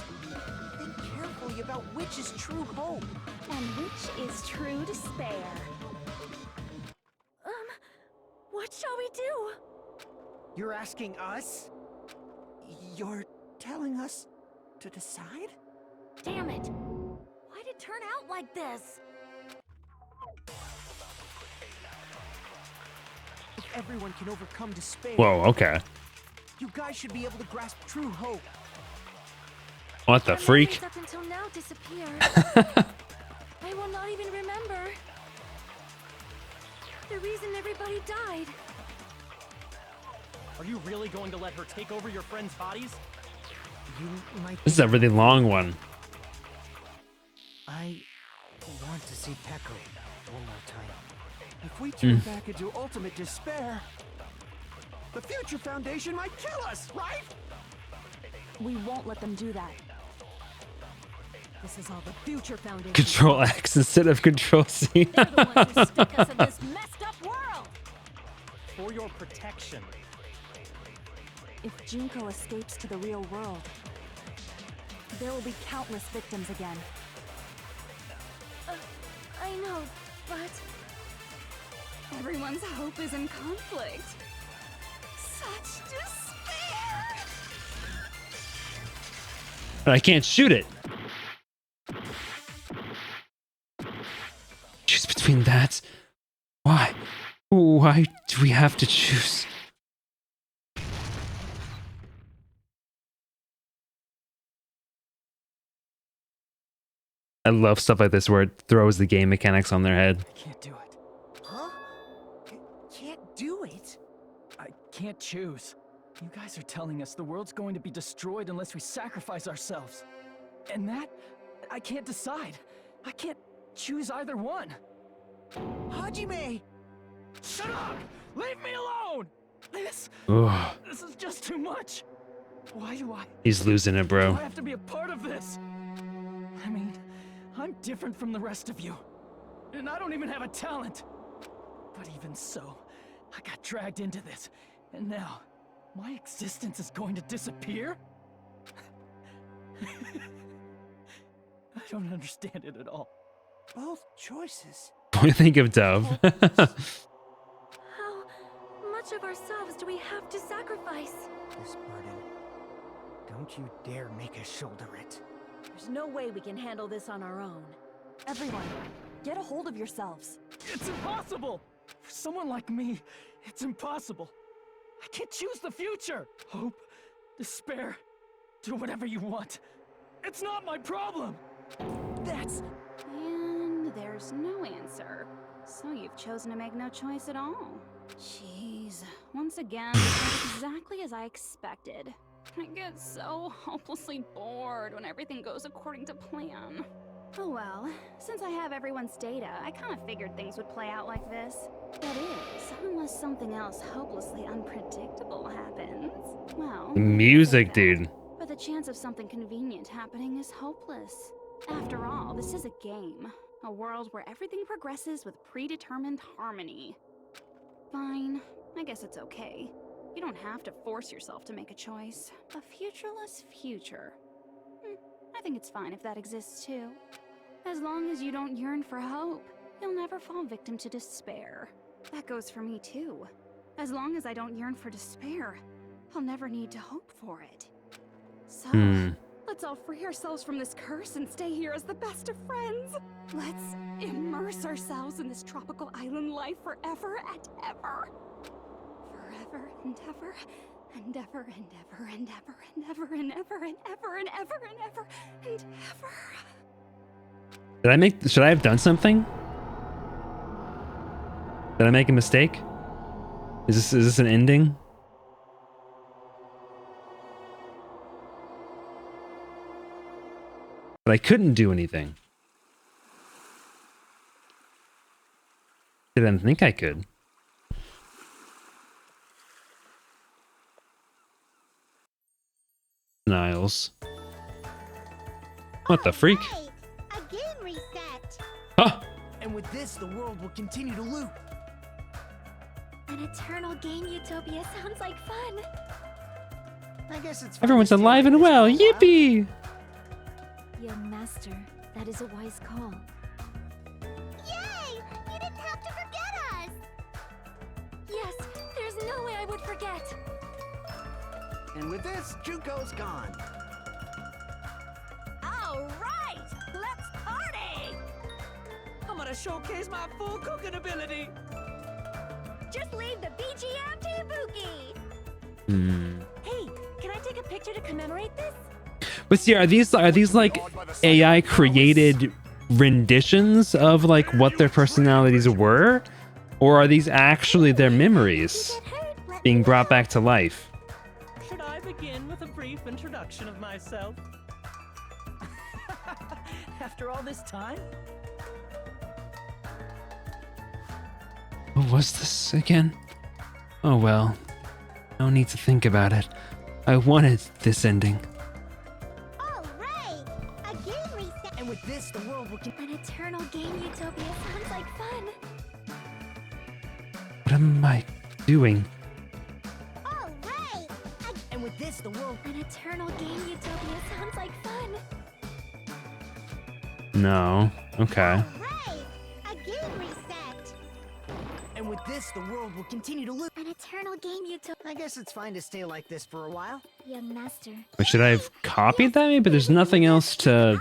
Think carefully about which is true hope. And which is true despair? What shall we do? You're asking us? You're telling us to decide? Damn it! Why'd it turn out like this? If everyone can overcome despair, Whoa, okay. you guys should be able to grasp true hope. What the Our freak? memories up until now disappear. I will not even remember the reason everybody died. Are you really going to let her take over your friends' bodies? You might. This is a really long one. I want to see Peko one more time. If we turn back into ultimate despair, the Future Foundation might kill us, right? We won't let them do that. This is all the Future Foundation. Control X instead of Control C. They're the ones who stuck us in this messed up world. For your protection. If Junko escapes to the real world, there will be countless victims again. I know, but Everyone's hope is in conflict. Such despair! But I can't shoot it. Choose between that. Why? Why do we have to choose? I love stuff like this where it throws the game mechanics on their head. Can't do it. Huh? Can't do it? I can't choose. You guys are telling us the world's going to be destroyed unless we sacrifice ourselves. And that, I can't decide. I can't choose either one. Hajime! Shut up! Leave me alone! This Ugh, is just too much. Why do I he's losing it, bro. have to be a part of this? I mean, I'm different from the rest of you. And I don't even have a talent. But even so, I got dragged into this. And now, my existence is going to disappear? I don't understand it at all. Both choices. What do you think of Dove? How much of ourselves do we have to sacrifice? This burden. Don't you dare make us shoulder it. There's no way we can handle this on our own. Everyone, get a hold of yourselves. It's impossible! For someone like me, it's impossible. I can't choose the future. Hope, despair, do whatever you want. It's not my problem. That's... And there's no answer. So you've chosen to make no choice at all. Jeez. Once again, it's exactly as I expected. I get so hopelessly bored when everything goes according to plan. Oh well, since I have everyone's data, I kind of figured things would play out like this. That is, unless something else hopelessly unpredictable happens. Well... Music, dude. But the chance of something convenient happening is hopeless. After all, this is a game. A world where everything progresses with predetermined harmony. Fine, I guess it's okay. You don't have to force yourself to make a choice. A futureless future. I think it's fine if that exists too. As long as you don't yearn for hope, you'll never fall victim to despair. That goes for me too. As long as I don't yearn for despair, I'll never need to hope for it. So, let's all free ourselves from this curse and stay here as the best of friends. Let's immerse ourselves in this tropical island life forever and ever. Forever and ever, and ever and ever and ever and ever and ever and ever and ever and ever and ever. Should I have done something? Did I make a mistake? Is this an ending? But I couldn't do anything. Didn't think I could. Niles. What the freak? Right. A game reset. Huh? And with this, the world will continue to loop. An eternal game utopia sounds like fun. I guess it's fine Everyone's to stay alive like and this well. for a while. Yippee! Young master, that is a wise call. Yay! You didn't have to forget us. Yes, there's no way I would forget. And with this, Junko's gone. All right, let's party! I'm gonna showcase my full cooking ability. Just leave the BGM to Ibuki. Hey, can I take a picture to commemorate this? But see, are these like AI created renditions of like what their personalities were, or are these actually their memories being brought back to life? Should I begin with a brief introduction of myself? After all this time? What was this again? Oh well, no need to think about it. I wanted this ending. All right, a game reset. And with this, the world will An eternal game utopia sounds like fun. What am I doing? All right, And with this, the world. An eternal game utopia sounds like fun. No. Okay. right, a game reset. And with this, the world will continue to loop. An eternal game utopia. I guess it's fine to stay like this for a while. Young master. But should I have copied that? Maybe there's nothing else to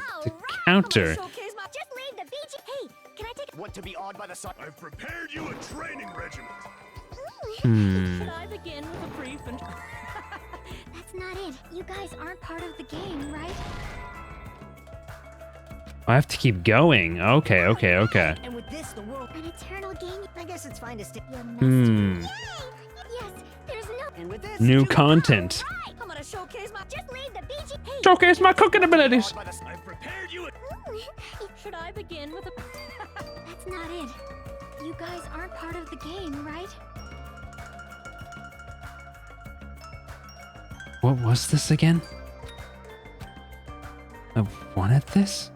counter. Showcase my. Just leave the BG. Hey, can I take a... Want to be awed by the sun? I've prepared you a training regiment. Should I begin with a brief That's not it. You guys aren't part of the game, right? I have to keep going. Okay, okay, okay. And with this, the world. An eternal game. I guess it's fine to stay. Young master. Yes, there's no... And with this, New Junko- content. Right, I'm gonna showcase my. Just leave the BG. Hey, Showcase my cooking abilities. I've prepared you a should I begin with a... That's not it. You guys aren't part of the game, right? What was this again? I wanted this?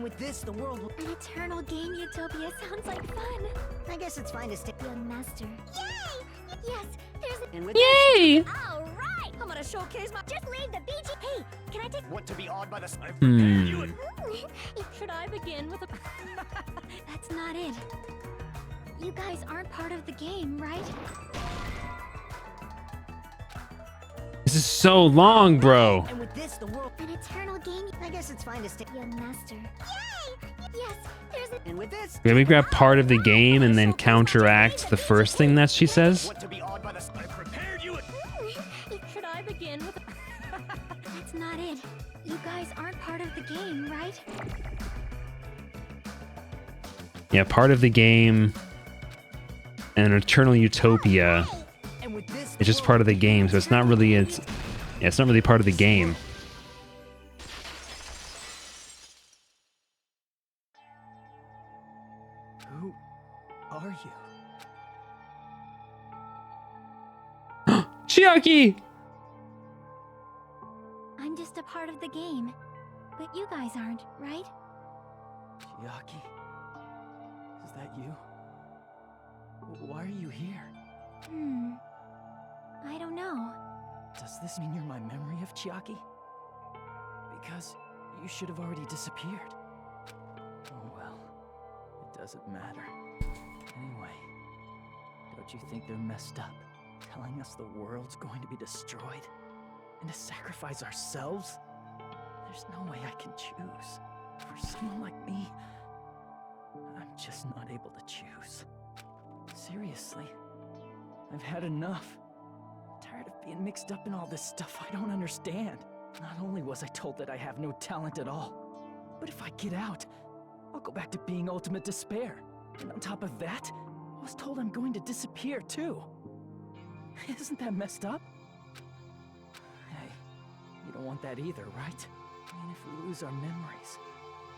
with this, the world will... An eternal game utopia sounds like fun. I guess it's fine to stay... Young master. Yay! Yes, there's a... And with Yay! All right! I'm gonna showcase my... Just leave the BG... Hey, can I take... Want to be awed by the... I've prepared you a... Should I begin with a... That's not it. You guys aren't part of the game, right? This is so long, bro. And with this, the world... An eternal game... I guess it's fine to stay... Young master. Yay! Yes, there's a... And with this... Maybe grab part of the game and then counteract the first thing that she says. Want to be awed by the... I've prepared you a... Should I begin with a... That's not it. You guys aren't part of the game, right? Yeah, part of the game. And Eternal Utopia. And with this... It's just part of the game, so it's not really it's not really part of the game. Who are you? Chiaki! I'm just a part of the game. But you guys aren't, right? Chiaki? Is that you? Why are you here? I don't know. Does this mean you're my memory of Chiaki? Because you should have already disappeared. Oh well, it doesn't matter. Anyway, don't you think they're messed up? Telling us the world's going to be destroyed? And to sacrifice ourselves? There's no way I can choose. For someone like me, I'm just not able to choose. Seriously, I've had enough. Tired of being mixed up in all this stuff I don't understand. Not only was I told that I have no talent at all, but if I get out, I'll go back to being ultimate despair. And on top of that, I was told I'm going to disappear too. Isn't that messed up? Hey, you don't want that either, right? I mean, if we lose our memories,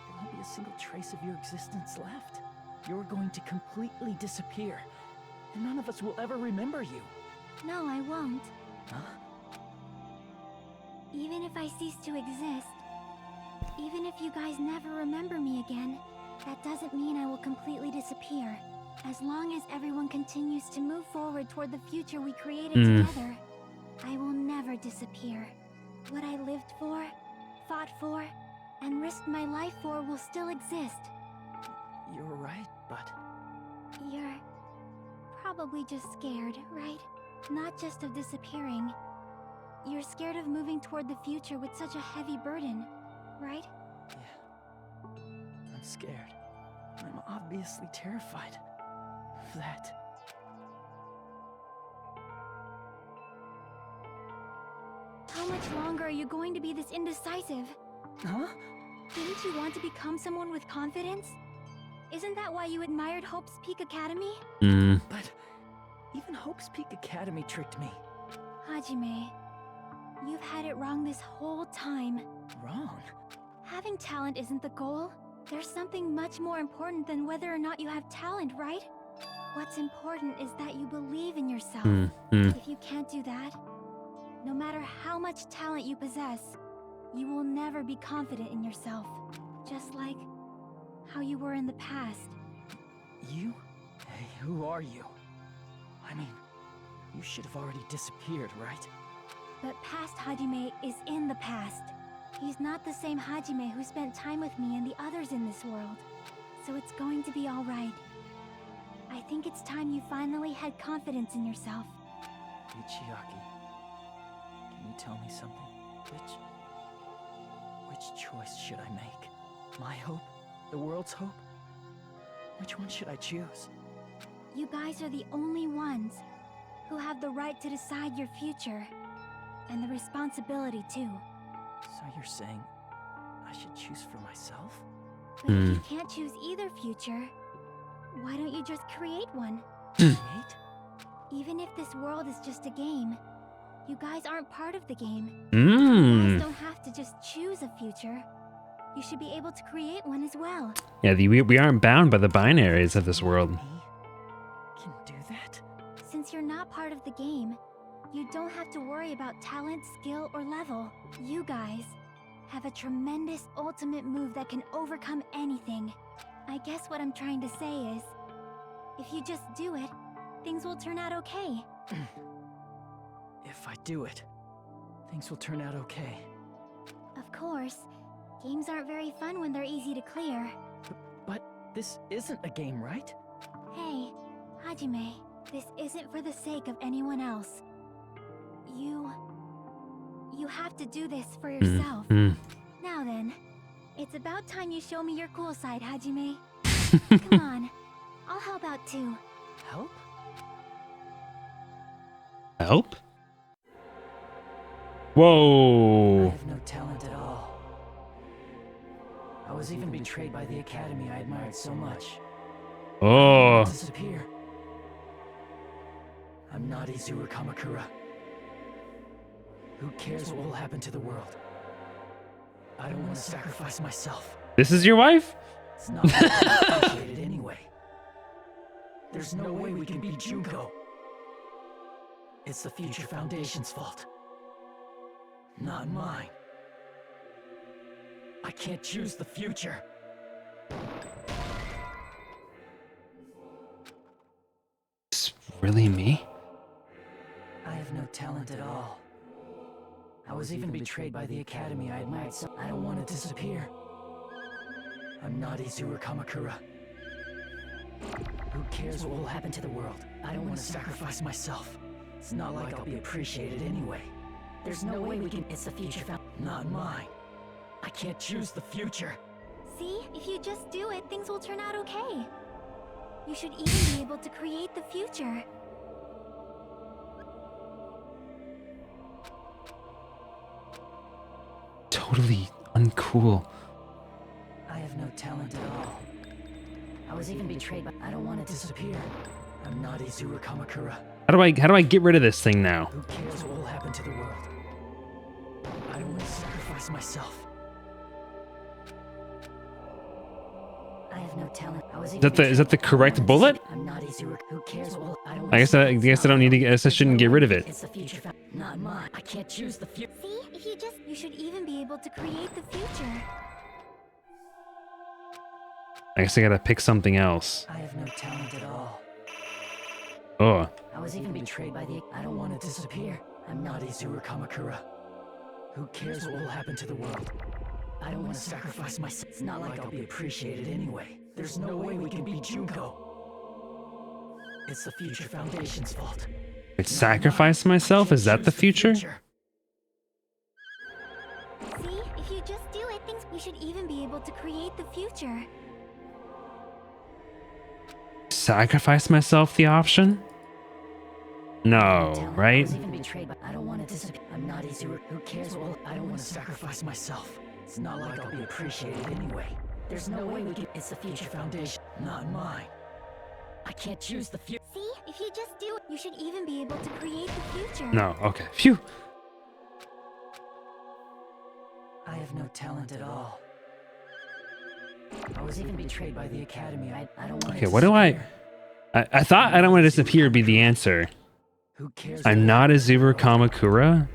there won't be a single trace of your existence left. You're going to completely disappear, and none of us will ever remember you. No, I won't. Huh? Even if I cease to exist, even if you guys never remember me again, that doesn't mean I will completely disappear. As long as everyone continues to move forward toward the future we created together, I will never disappear. What I lived for, fought for, and risked my life for will still exist. You're right, but... You're probably just scared, right? Not just of disappearing. You're scared of moving toward the future with such a heavy burden, right? Yeah. I'm scared. I'm obviously terrified of that. How much longer are you going to be this indecisive? Huh? Didn't you want to become someone with confidence? Isn't that why you admired Hope's Peak Academy? But even Hope's Peak Academy tricked me. Hajime, you've had it wrong this whole time. Wrong? Having talent isn't the goal. There's something much more important than whether or not you have talent, right? What's important is that you believe in yourself. If you can't do that, no matter how much talent you possess, you will never be confident in yourself. Just like how you were in the past. You? Hey, who are you? I mean, you should have already disappeared, right? But past Hajime is in the past. He's not the same Hajime who spent time with me and the others in this world. So it's going to be alright. I think it's time you finally had confidence in yourself. Hey, Chiaki. Can you tell me something? Which choice should I make? My hope? The world's hope? Which one should I choose? You guys are the only ones who have the right to decide your future. And the responsibility, too. So you're saying I should choose for myself? But if you can't choose either future, why don't you just create one? Create? Even if this world is just a game, you guys aren't part of the game. Hmm. You guys don't have to just choose a future. You should be able to create one as well. Yeah, we aren't bound by the binaries of this world. Me? Can do that? Since you're not part of the game, you don't have to worry about talent, skill, or level. You guys have a tremendous ultimate move that can overcome anything. I guess what I'm trying to say is, if you just do it, things will turn out okay. If I do it, things will turn out okay. Of course, games aren't very fun when they're easy to clear. But this isn't a game, right? Hey, Hajime, this isn't for the sake of anyone else. You have to do this for yourself. Now then, it's about time you show me your cool side, Hajime. Come on, I'll help out too. Help? Help? I Whoa. have no talent at all. I was even betrayed by the academy I admired so much. Oh. Disappear. I'm not Izuru Kamakura. Who cares what will happen to the world? I don't want to sacrifice myself. This is your wife? It's not like I appreciate it anyway. There's no way we can beat Junko. It's the Future Foundation's fault. Not mine. I can't choose the future. It's really me? I have no talent at all. I was even betrayed by the academy I admired so I don't want to disappear. I'm not Izuru Kamakura. Who cares what will happen to the world? I don't want to sacrifice myself. It's not like I'll be appreciated anyway. There's no way we can. It's the future. Not mine. I can't choose the future. See, if you just do it, things will turn out okay. You should even be able to create the future. Totally uncool. I have no talent at all. I was even betrayed by. I don't want to disappear. I'm not Izuru Kamakura. How do I get rid of this thing now? Who cares what will happen to the world? I don't want to sacrifice myself. I have no talent. I was Is that the correct bullet? I'm not Izuru. Who cares what will, I don't I guess I don't need to. I guess I shouldn't get rid of it. It's the future. Not mine. I can't choose the future. See, if you should even be able to create the future. I guess I gotta pick something else. I have no talent at all. Oh. I was even betrayed by the. I don't want to disappear. I'm not Izuru Kamakura. Who cares what will happen to the world? I don't want to sacrifice myself. It's not like I'll be appreciated anyway. There's no way we can beat Junko. It's the Future Foundation's fault. Wait, sacrifice myself? Is that the future? See, if you just do it, things you should even be able to create the future. Sacrifice myself the option? No, right? I was even betrayed, but I don't want to disappear. I'm not Izuru. Who cares? Well, I don't want to sacrifice myself. It's not like I'll be appreciated anyway. There's no way we can. It's the Future Foundation, not mine. I can't choose the future. See, if you just do it, you should even be able to create the future. No, okay. Phew. I have no talent at all. I was even betrayed by the academy. I don't want to. Okay, what do I thought I don't want to disappear would be the answer. Who cares? I'm not Izuru Kamakura?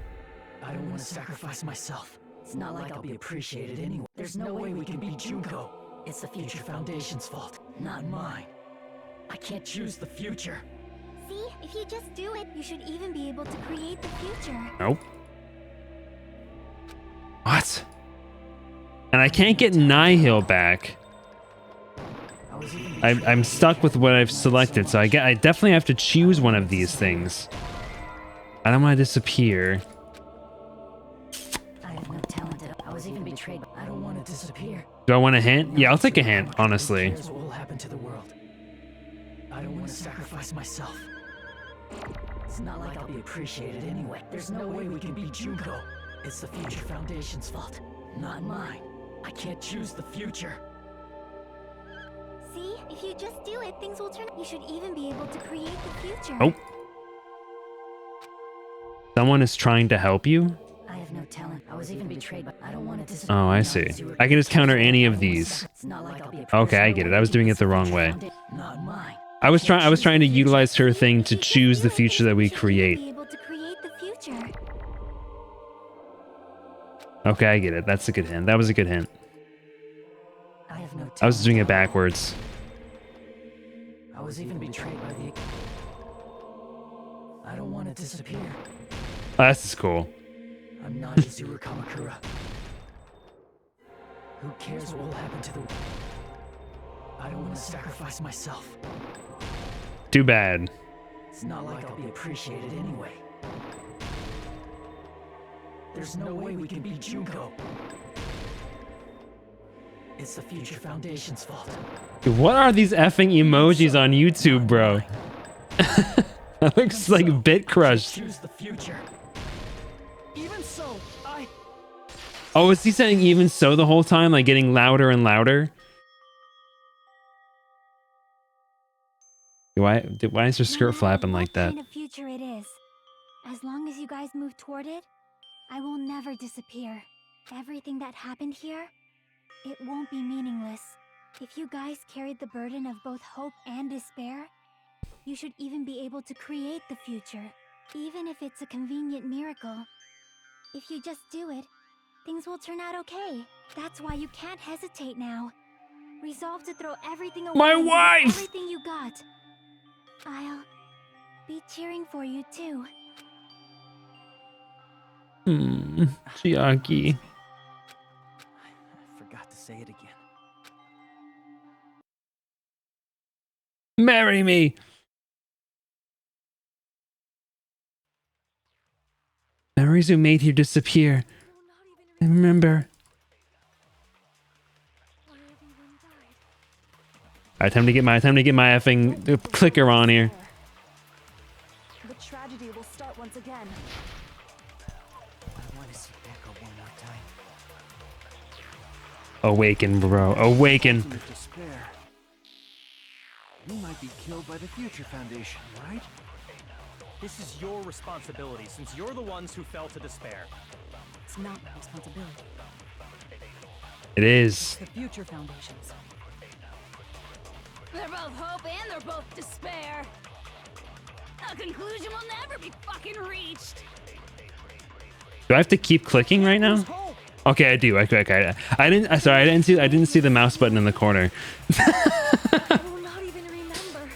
I don't want to sacrifice myself. It's not like I'll be appreciated anyway. There's no way we can beat Junko. It's the Future Foundation's fault, not mine. I can't choose the future. See, if you just do it, you should even be able to create the future. Nope. What? And I can't get Nihil back. I'm stuck with what I've selected, so I definitely have to choose one of these things. I don't want to disappear. I have no talent at all. I was even betrayed. I don't want to disappear. Do I want a hint? Yeah, I'll take a hint, honestly. Who cares what will happen to the world? I don't want to sacrifice myself. It's not like I'll be appreciated anyway. There's no way we can beat Junko. It's the Future Foundation's fault, not mine. I can't choose the future. See, if you just do it, things will turn. You should even be able to create the future. Oh. Someone is trying to help you? I have no talent. I was even betrayed, but I don't want to Oh, I see. I can just counter any of these. Okay, I get it. I was doing it the wrong way. Not mine. I was trying to utilize her thing to choose the future that we create. Be able to create the future. Okay, I get it. That's a good hint. That was a good hint. I have no I was talent doing it at all. backwards. I was even betrayed by the... I don't want to disappear. Oh, this is cool. I'm not Izuru Kamakura. Who cares what will happen to the... I don't want to sacrifice myself. Too bad. It's not like I'll be appreciated anyway. There's no way we can beat Junko. It's the Future Foundation's fault. Dude, what are these effing emojis on YouTube, bro? That looks like bit crushed. Choose the future. Even so, Oh, is he saying even so the whole time, like getting louder and louder? Why is her skirt flapping like that? What kind of future it is. As long as you guys move toward it, I will never disappear. Everything that happened here, it won't be meaningless. If you guys carried the burden of both hope and despair, you should even be able to create the future, even if it's a convenient miracle. If you just do it, things will turn out okay. That's why you can't hesitate now. Resolve to throw everything away. My and give wife! everything you got. I'll be cheering for you too. Chiaki. I forgot to say it again. Marry me! Memories we made here disappear. And remember. Alright, time to get my effing clicker on here. The tragedy will start once again. I want to see Echo one more time. Awaken, bro. Awaken. Ultimate despair. You might be killed by the Future Foundation, right? This is your responsibility, since you're the ones who fell to despair. It's not my responsibility. It is. The Future Foundation's. They're both hope and they're both despair. A conclusion will never be fucking reached. Do I have to keep clicking right now? Okay, I do. Okay. I didn't see the mouse button in the corner. I will not even remember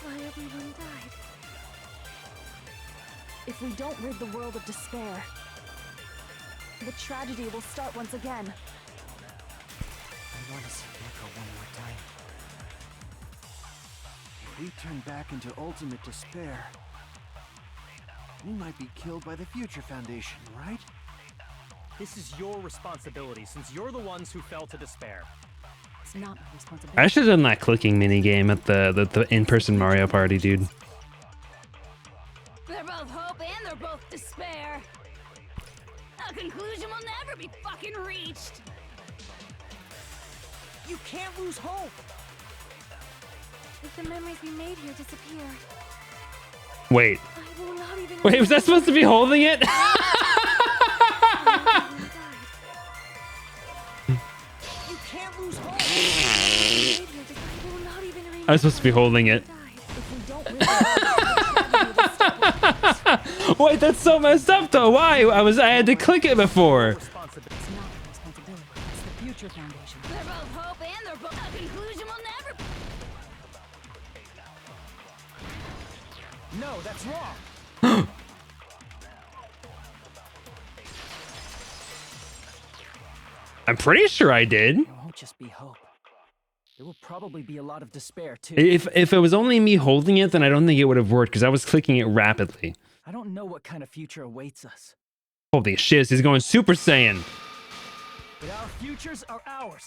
why everyone died. If we don't rid the world of despair, the tragedy will start once again. I want to see Echo one more time. If we turn back into ultimate despair, we might be killed by the Future Foundation, right? This is your responsibility, since you're the ones who fell to despair. It's not my responsibility. I should have done that clicking mini game at the in-person Mario Party, dude. They're both hope and they're both despair. A conclusion will never be fucking reached. You can't lose hope! If the memories we made here disappear, Wait. I will not even Wait, was that supposed to be holding it? You can't lose hope! I was supposed to be holding it. Wait, that's so messed up though. Why? I had to click it before. It's not my responsibility. It's the Future Foundation. They're both hope and they're both. A conclusion will never. No, that's wrong. I'm pretty sure I did. It won't just be hope. There will probably be a lot of despair too. If it was only me holding it, then I don't think it would have worked because I was clicking it rapidly. I don't know what kind of future awaits us. Holy shit, he's going Super Saiyan. But our futures are ours.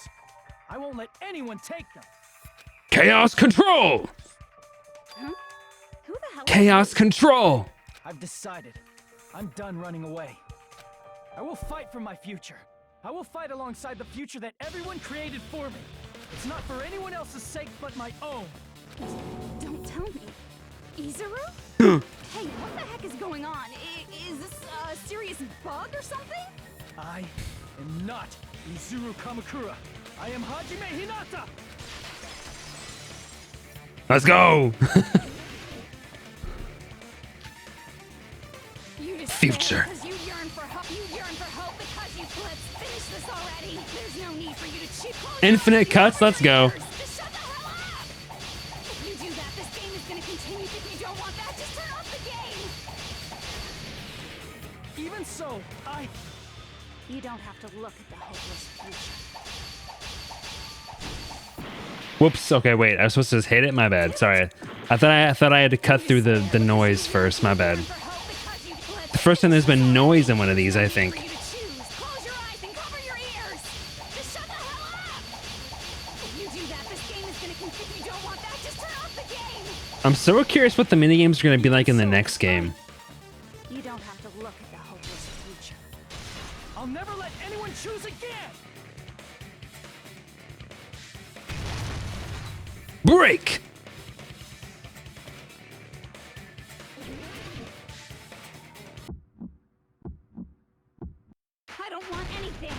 I won't let anyone take them. Chaos Control! Huh? Who the hell? Chaos Control! I've decided. I'm done running away. I will fight for my future. I will fight alongside the future that everyone created for me. It's not for anyone else's sake but my own. Don't tell me. Izuru? Hey, what the heck is going on? Is this a serious bug or something? I am not Izuru Kamakura. I am Hajime Hinata! Let's go! You despair Future. because you yearn for Let's finish this already. There's no need for you to cheat. Infinite cuts, let's go. Just shut the hell up! If you do that, this game is gonna continue. If you don't want that, just turn off the game! Even so, You don't have to look at the hopeless future. Whoops. Okay, wait. I was supposed to just hit it. My bad. Sorry. I thought I had to cut through the noise first. My bad. The first time there's been noise in one of these, I think. For you to choose. Close your eyes and cover your ears! Just shut the hell up! If you do that, this game is gonna continue. If you don't want that, just turn off the game! I'm so curious what the minigames are going to be like in the next game. You don't have to look at the hopeless future. I'll never let anyone choose again! Break! I don't want anything.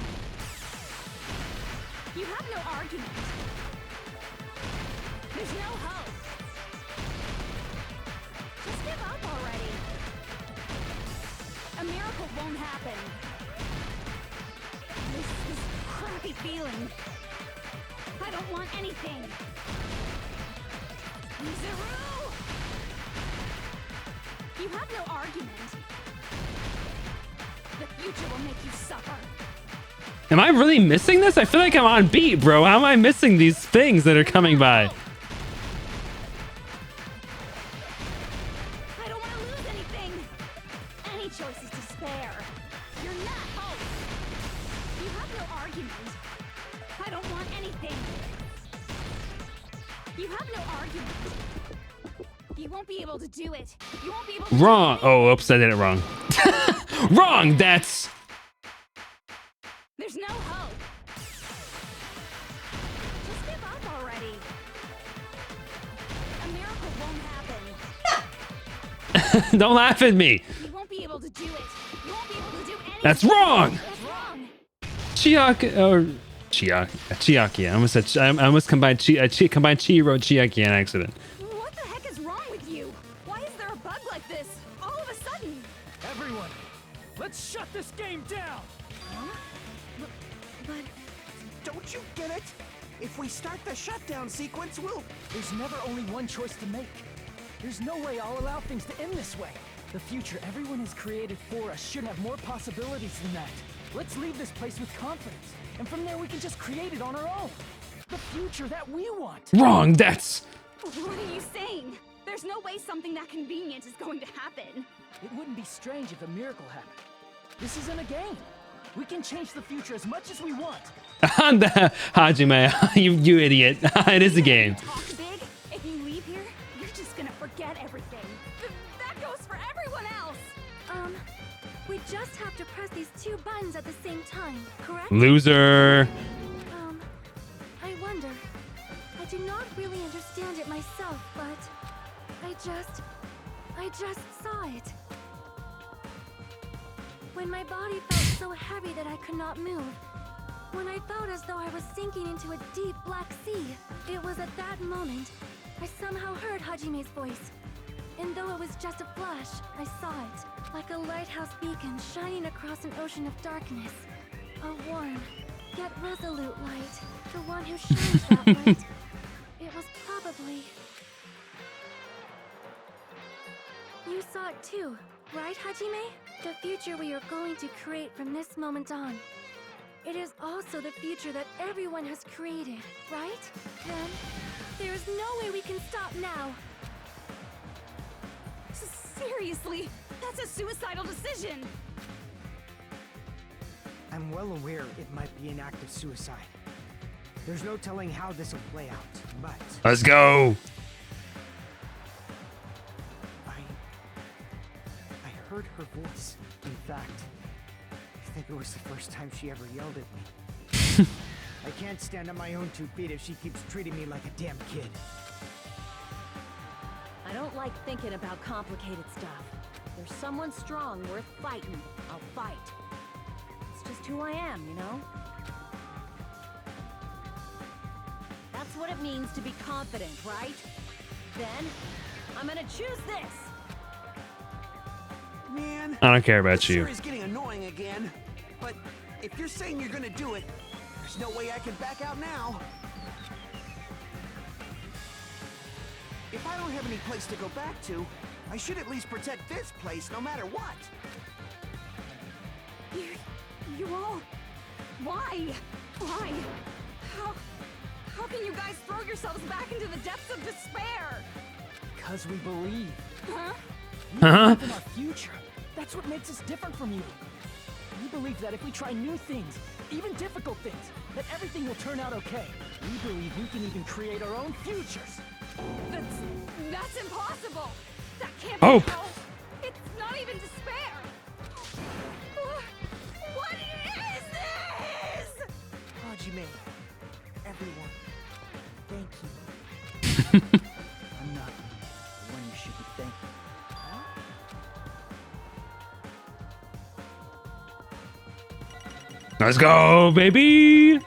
You have no argument. There's no hope. Just give up already. A miracle won't happen. This crappy feeling. I don't want anything. Zero! You have no argument. The future will make you suffer. Am I really missing this? I feel like I'm on beat, bro. How am I missing these things that are coming by? I don't want to lose anything. Any choice is despair. You're not hope. You have no argument. I don't want anything. You have no argument. You won't be able to do it. You won't be able to Wrong. do it. Oh, oops. I did it wrong. Wrong. That's... There's no hope. Just give up already. A miracle won't happen. Don't laugh at me. You won't be able to do it. You won't be able to do anything. That's wrong. That's wrong. Chiaki or Chiaki. I almost combined Chihiro and Chiaki on accident. What the heck is wrong with you? Why is there a bug like this all of a sudden? Everyone, let's shut this game down! But Don't you get it? If we start the shutdown sequence, There's never only one choice to make. There's no way I'll allow things to end this way. The future everyone has created for us should have more possibilities than that. Let's leave this place with confidence, and from there we can just create it on our own. The future that we want. Wrong. That's... what are you saying? There's no way something that convenient is going to happen. It wouldn't be strange if a miracle happened. This isn't a game. We can change the future as much as we want. Hajime, you idiot. It is a game. Talk big. If you leave here, you're just gonna forget everything. That goes for everyone else. We just have to press these two buttons at the same time, correct? Loser. I wonder. I do not really understand it myself, but I just saw it. When my body felt so heavy that I could not move. When I felt as though I was sinking into a deep black sea. It was at that moment I somehow heard Hajime's voice. And though it was just a flash, I saw it, like a lighthouse beacon shining across an ocean of darkness. A warm, yet resolute light. The one who shines that light. It was probably... You saw it too, right, Hajime? The future we are going to create from this moment on. It is also the future that everyone has created, right? Then, there is no way we can stop now. Seriously, that's a suicidal decision. I'm well aware it might be an act of suicide. There's no telling how this will play out, but Let's go. I heard her voice. In fact, I think it was the first time she ever yelled at me. I can't stand on my own 2 feet if she keeps treating me like a damn kid. I don't like thinking about complicated stuff. If there's someone strong worth fighting, I'll fight. It's just who I am, you know? That's what it means to be confident, right? Then, I'm gonna choose this! Man, I don't care about this you. series getting annoying again. but if you're saying you're gonna do it, there's no way I can back out now. If I don't have any place to go back to, I should at least protect this place no matter what. You all... Why? Why? How can you guys throw yourselves back into the depths of despair? Because we believe. Huh? We believe in our future. That's what makes us different from you. We believe that if we try new things, even difficult things, that everything will turn out okay. We believe we can even create our own futures. That's impossible. That can't Hope. be how. It's not even despair. What is this? Hajime, everyone, thank you. I'm not the one you should be thanking. Let's go, baby.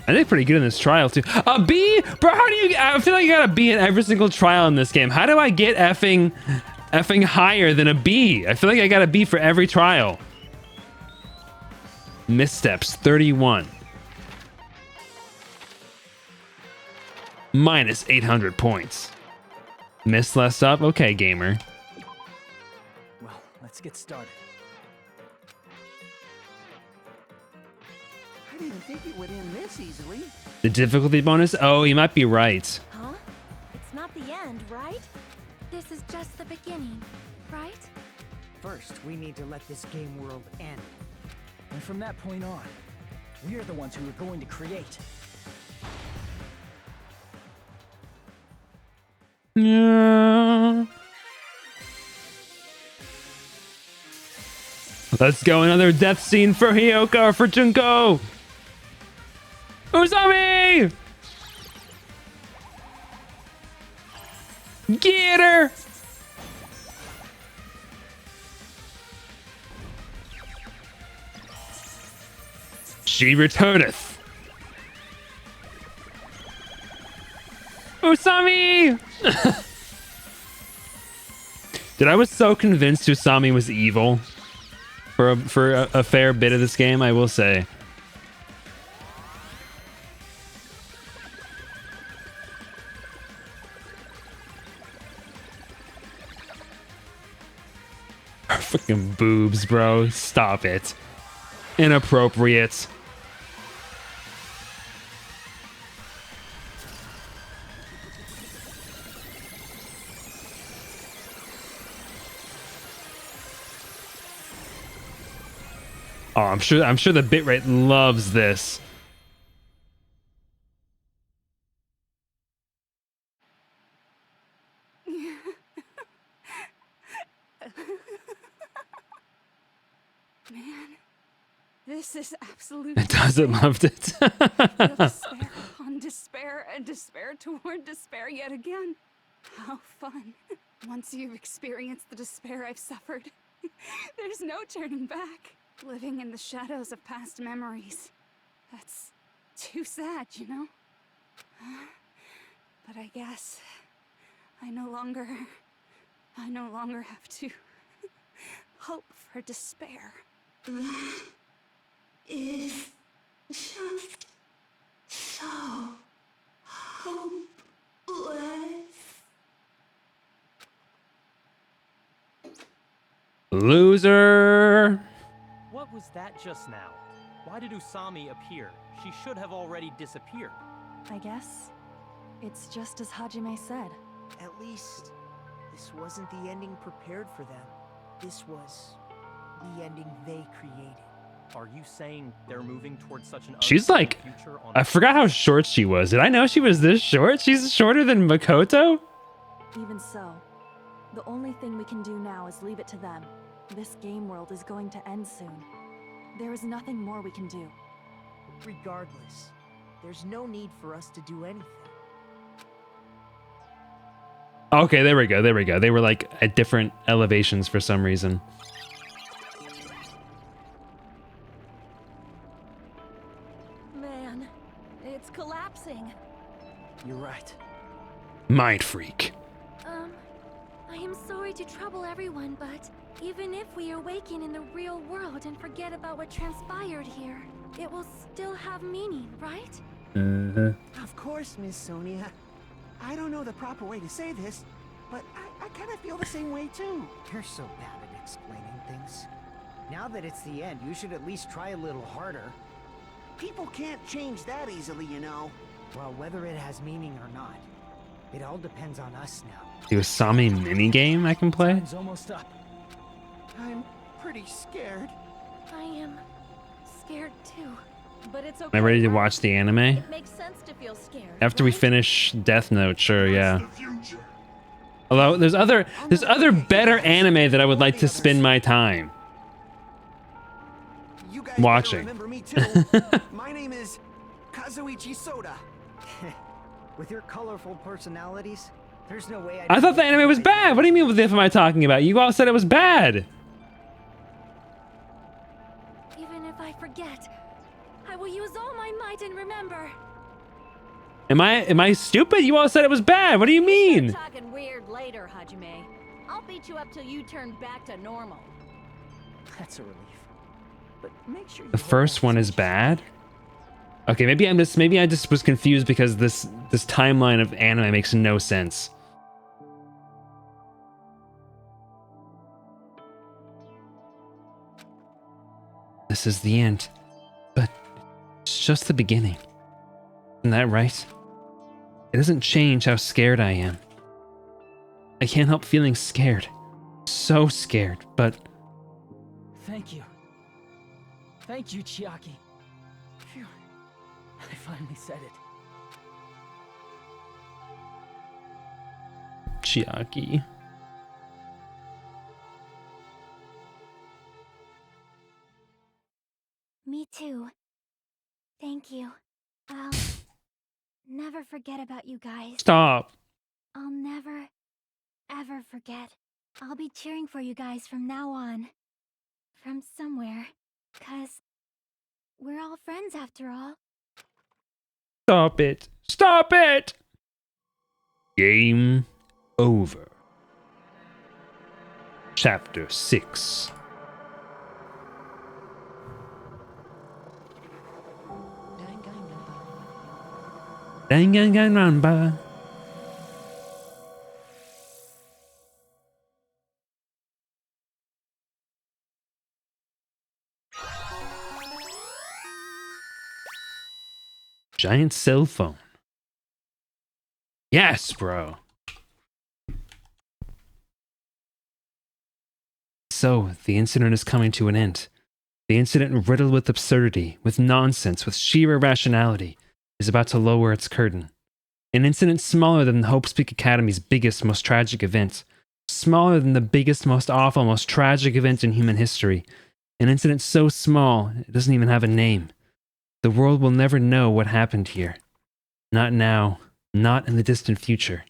I did pretty good in this trial too. A B? Bro, how do you... I feel like you got a B in every single trial in this game. How do I get effing higher than a B? I feel like I got a B for every trial. Missteps, 31. Minus 800 points. Missed less up? Okay, gamer. Well, let's get started. I didn't think it would end this easily. The difficulty bonus? Oh, you might be right. Huh? It's not the end, right? This is just the beginning, right? First, we need to let this game world end. And from that point on, we are the ones who are going to create. Yeah. Let's go, another death scene for Hyoka or for Junko. Usami! Get her! She returneth. Usami! Dude, I was so convinced Usami was evil for a fair bit of this game, I will say. Freaking boobs, bro. Stop it. Inappropriate. Oh, I'm sure the bitrate loves this. Man, this is absolute. It doesn't loved it. Despair upon despair and despair toward despair yet again. How fun. Once you've experienced the despair I've suffered, there's no turning back. Living in the shadows of past memories. That's too sad, you know? But I guess I no longer have to hope for despair. That is just so hopeless. Loser. What was that just now? Why did Usami appear? She should have already disappeared. I guess it's just as Hajime said. At least, this wasn't the ending prepared for them. This was the ending they created. Are you saying they're moving towards such an She's like, future on I forgot how short she was. Did I know she was this short? She's shorter than Makoto? Even so, the only thing we can do now is leave it to them. This game world is going to end soon. There is nothing more we can do. Regardless, there's no need for us to do anything. Okay, there we go. There we go. They were like at different elevations for some reason. Man, it's collapsing. You're right. Mind freak. I am sorry to fool everyone, but even if we awaken in the real world and forget about what transpired here, it will still have meaning, right? Of course, Miss Sonia. I don't know the proper way to say this, but I kind of feel the same way too. You're so bad at explaining things. Now that it's the end, you should at least try a little harder. People can't change that easily, you know. Well, whether it has meaning or not, it all depends on us now. The Osami minigame I can play? Time's almost up. I'm pretty scared. I am scared too. But it's okay. Am I ready to right? watch the anime? It makes sense to feel scared. After we right? finish Death Note, sure, yeah. Although there's other better anime that I would like to spend my time You guys watching. better remember me too. My name is Kazuichi Soda. With your colorful personalities, there's no way I thought the anime was bad. What do you mean, what am I talking about? You all said it was bad. Even if I forget, I will use all my might and remember. Am I stupid? You all said it was bad. What do you mean? Start talking weird later, Hajime. I'll beat you up till you turn back to normal. That's a relief. But make sure you The first one is bad? Okay, maybe I just was confused because this timeline of anime makes no sense. This is the end, but it's just the beginning. Isn't that right? It doesn't change how scared I am. I can't help feeling scared. So scared, but Thank you. Thank you, Chiaki. Phew. I finally said it. Chiaki. Me too. Thank you. I'll never forget about you guys. Stop. I'll never, ever forget. I'll be cheering for you guys from now on. From somewhere. 'Cause we're all friends after all. Stop it. Stop it. Game over. Chapter 6. Danganronpa. Giant cell phone. Yes, bro. So, the incident is coming to an end. The incident riddled with absurdity, with nonsense, with sheer irrationality, is about to lower its curtain. An incident smaller than Hope's Peak Academy's biggest, most tragic event. Smaller than the biggest, most awful, most tragic event in human history. An incident so small, it doesn't even have a name. The world will never know what happened here. Not now, not in the distant future.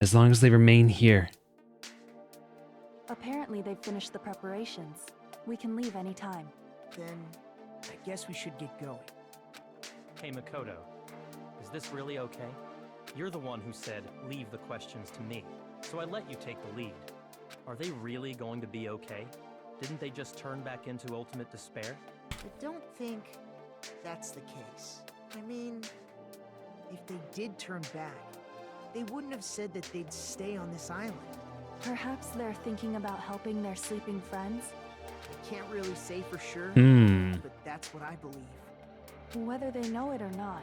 As long as they remain here. Apparently they've finished the preparations. We can leave any time. Then I guess we should get going. Hey, Makoto. Is this really okay? You're the one who said, leave the questions to me. So I let you take the lead. Are they really going to be okay? Didn't they just turn back into ultimate despair? I don't think that's the case. I mean, if they did turn back, they wouldn't have said that they'd stay on this island. Perhaps they're thinking about helping their sleeping friends? I can't really say for sure, but that's what I believe. Whether they know it or not,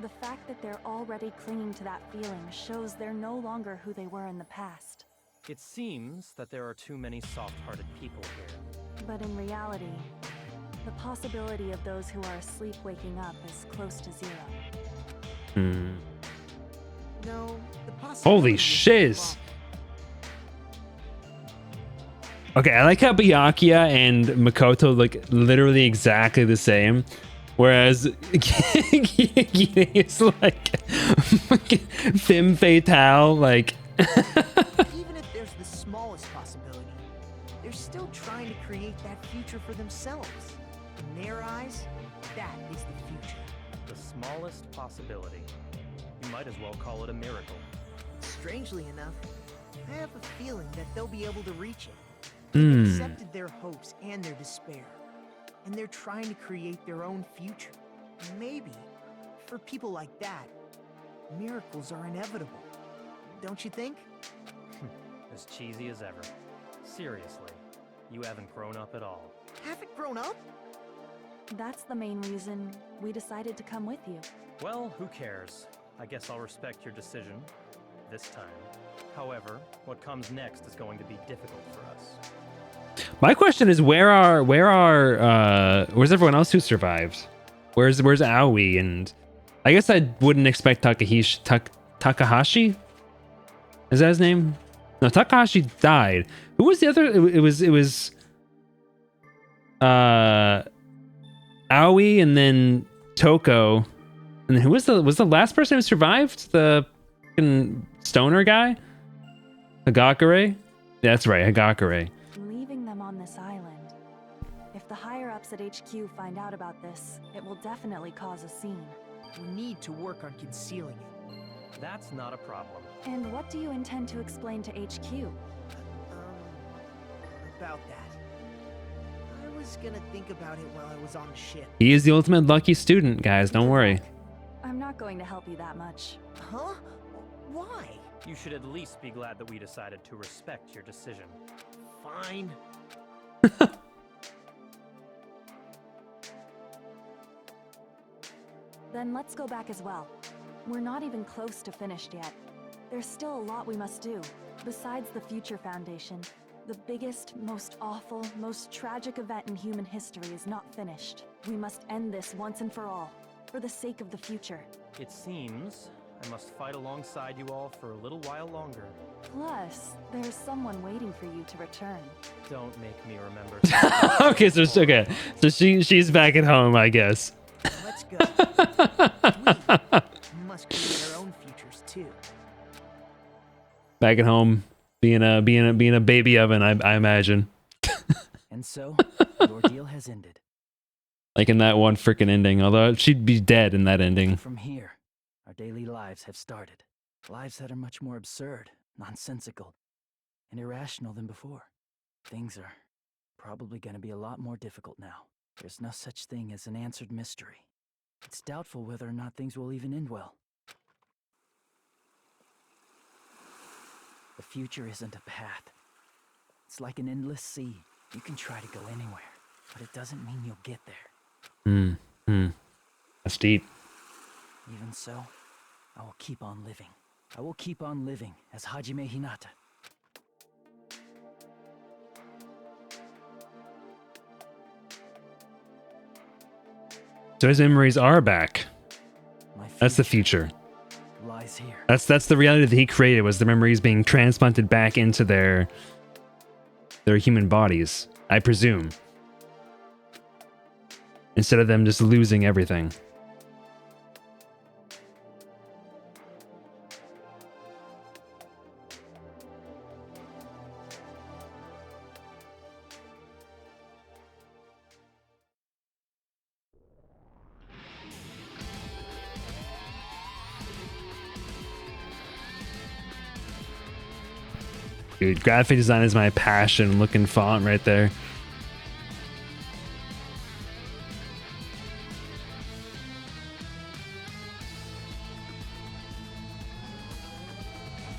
the fact that they're already clinging to that feeling shows they're no longer who they were in the past. It seems that there are too many soft-hearted people here. But in reality, the possibility of those who are asleep waking up is close to zero. No, the possibility Holy shiz! Okay, I like how Byakuya and Makoto look literally exactly the same. Whereas it's like femme fatale, like even if there's the smallest possibility, they're still trying to create that future for themselves. In their eyes, that is the future. The smallest possibility. You might as well call it a miracle. Strangely enough, I have a feeling that they'll be able to reach it. Hmm. They've accepted their hopes and their despair, and they're trying to create their own future. Maybe, for people like that, miracles are inevitable. Don't you think? As cheesy as ever. Seriously, you haven't grown up at all. Haven't grown up? That's the main reason we decided to come with you. Well, who cares? I guess I'll respect your decision. This time. However, what comes next is going to be difficult for us. My question is, where's everyone else who survived? Where's Aoi? And I guess I wouldn't expect Takahashi? Is that his name? No, Takahashi died. Who was the other? It was Aoi, and then Toko, and then who was the last person who survived? The fucking stoner guy? Hagakure? That's right, Hagakure. Leaving them on this island. If the higher-ups at HQ find out about this, it will definitely cause a scene. We need to work on concealing it. That's not a problem. And what do you intend to explain to HQ? About that. I was gonna think about it while I was on the ship. He is the ultimate lucky student, guys. Don't worry. I'm not going to help you that much. Huh? Why? You should at least be glad that we decided to respect your decision. Fine. Then let's go back as well. We're not even close to finished yet. There's still a lot we must do. Besides the Future Foundation, the biggest, most awful, most tragic event in human history is not finished. We must end this once and for all, for the sake of the future. It seems I must fight alongside you all for a little while longer. Plus, there's someone waiting for you to return. Don't make me remember. Okay, so she's back at home, I guess. Let's go. We must create our own futures too. Back at home, being a baby oven, I imagine. And so, the ordeal has ended. Like in that one freaking ending, although she'd be dead in that ending. From here, our daily lives have started. Lives that are much more absurd, nonsensical, and irrational than before. Things are probably going to be a lot more difficult now. There's no such thing as an answered mystery. It's doubtful whether or not things will even end well. The future isn't a path. It's like an endless sea. You can try to go anywhere, but it doesn't mean you'll get there. That's deep. Even so, I will keep on living. I will keep on living as Hajime Hinata. So his memories are back. My That's the future. lies here. That's the reality that he created, was the memories being transplanted back into their human bodies, I presume. Instead of them just losing everything. Dude, graphic design is my passion. Looking font right there.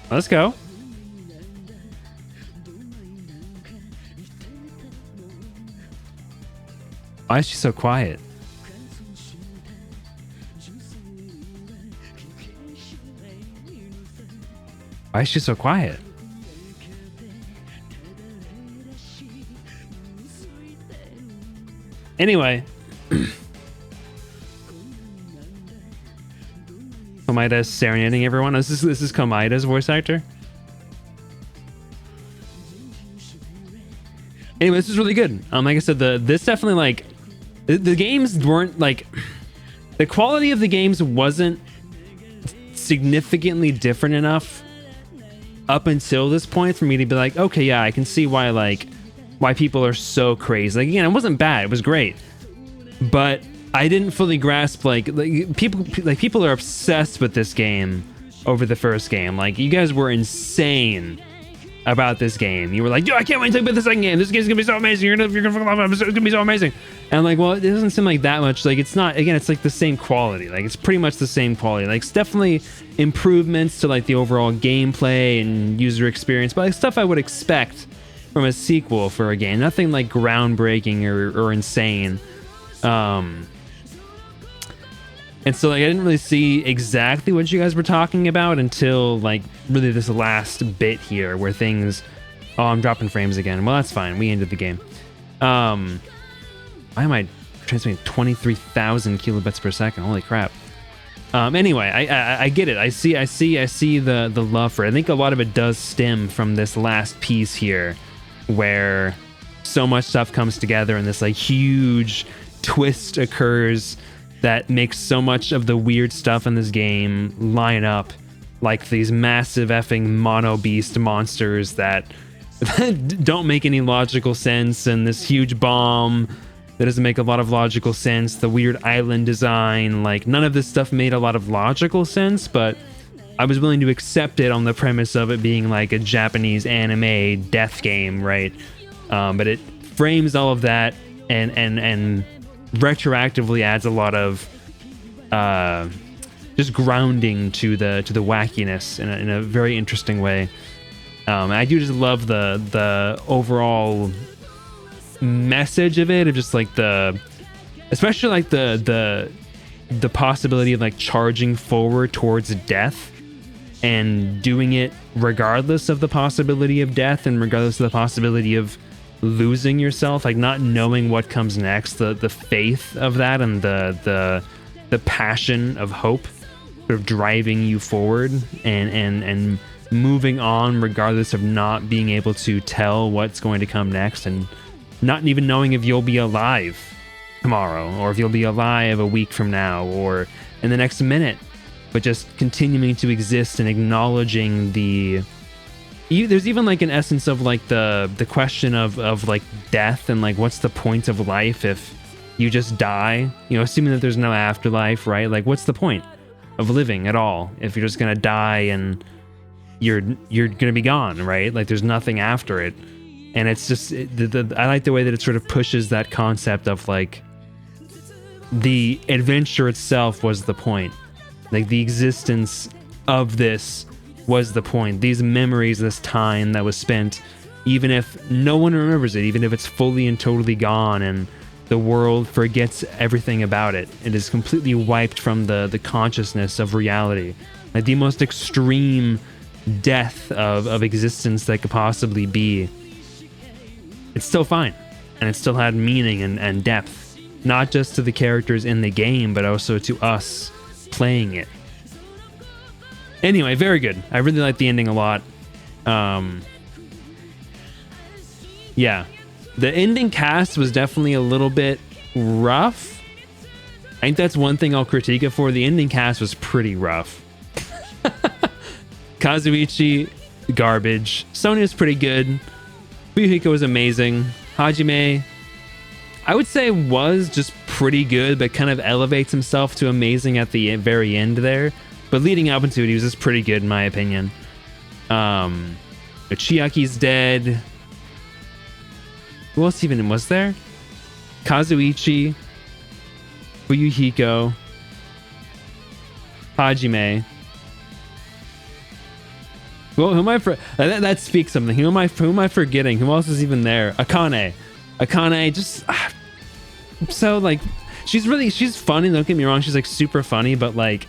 Let's go. Why is she so quiet? Why is she so quiet? Anyway. Komaida's serenading everyone. This is Komaida's voice actor. Anyway, this is really good. Like I said, this definitely, like, the games weren't like, the quality of the games wasn't significantly different enough up until this point for me to be like, okay, yeah, I can see why people are so crazy. Like, again, it wasn't bad. It was great. But I didn't fully grasp, like people are obsessed with this game over the first game. Like, you guys were insane about this game. You were like, yo, I can't wait to play the second game. This game's gonna be so amazing. You're gonna love it. It's gonna be so amazing. And I'm like, well, it doesn't seem like that much. Like, it's not, again, it's like the same quality. Like, it's pretty much the same quality. Like, it's definitely improvements to like the overall gameplay and user experience, but like stuff I would expect from a sequel for a game. Nothing like groundbreaking or insane. And so like I didn't really see exactly what you guys were talking about until like really this last bit here where things, oh, I'm dropping frames again. Well, that's fine. We ended the game. Why am I transmitting 23,000 kilobits per second? Holy crap. Anyway, I get it. I see the love for it. I think a lot of it does stem from this last piece here where so much stuff comes together and this like huge twist occurs that makes so much of the weird stuff in this game line up, like these massive effing mono beast monsters that don't make any logical sense, and this huge bomb that doesn't make a lot of logical sense, the weird island design, like none of this stuff made a lot of logical sense, but I was willing to accept it on the premise of it being like a Japanese anime death game, right? But it frames all of that and retroactively adds a lot of just grounding to the wackiness in a very interesting way. I do just love the overall message of it, of just like especially like the possibility of like charging forward towards death and doing it regardless of the possibility of death and regardless of the possibility of losing yourself, like not knowing what comes next, the faith of that and the passion of hope sort of driving you forward and moving on regardless of not being able to tell what's going to come next and not even knowing if you'll be alive tomorrow or if you'll be alive a week from now or in the next minute, but just continuing to exist and acknowledging there's even like an essence of like the question of like death and like what's the point of life if you just die, you know, assuming that there's no afterlife, right? Like what's the point of living at all if you're just gonna die and you're gonna be gone, right? Like there's nothing after it. And it's just I like the way that it sort of pushes that concept of like the adventure itself was the point, like the existence of this was the point. These memories, this time that was spent, even if no one remembers it, even if it's fully and totally gone and the world forgets everything about it, it is completely wiped from the consciousness of reality. Like the most extreme death of existence that could possibly be. It's still fine. And it still had meaning and depth. Not just to the characters in the game, but also to us playing it. Anyway, very good. I really like the ending a lot. Yeah. The ending cast was definitely a little bit rough. I think that's one thing I'll critique it for. The ending cast was pretty rough. Kazuichi, garbage. Sonya's pretty good. Fuyuhiko was amazing. Hajime, I would say was just pretty good, but kind of elevates himself to amazing at the very end there. But leading up into it, he was just pretty good in my opinion. Chiaki's dead. Who else even was there? Kazuichi, Fuyuhiko, Hajime. Well, who am I that speaks something. Who am I forgetting? Who else is even there? Akane just so like she's funny, don't get me wrong, she's like super funny, but like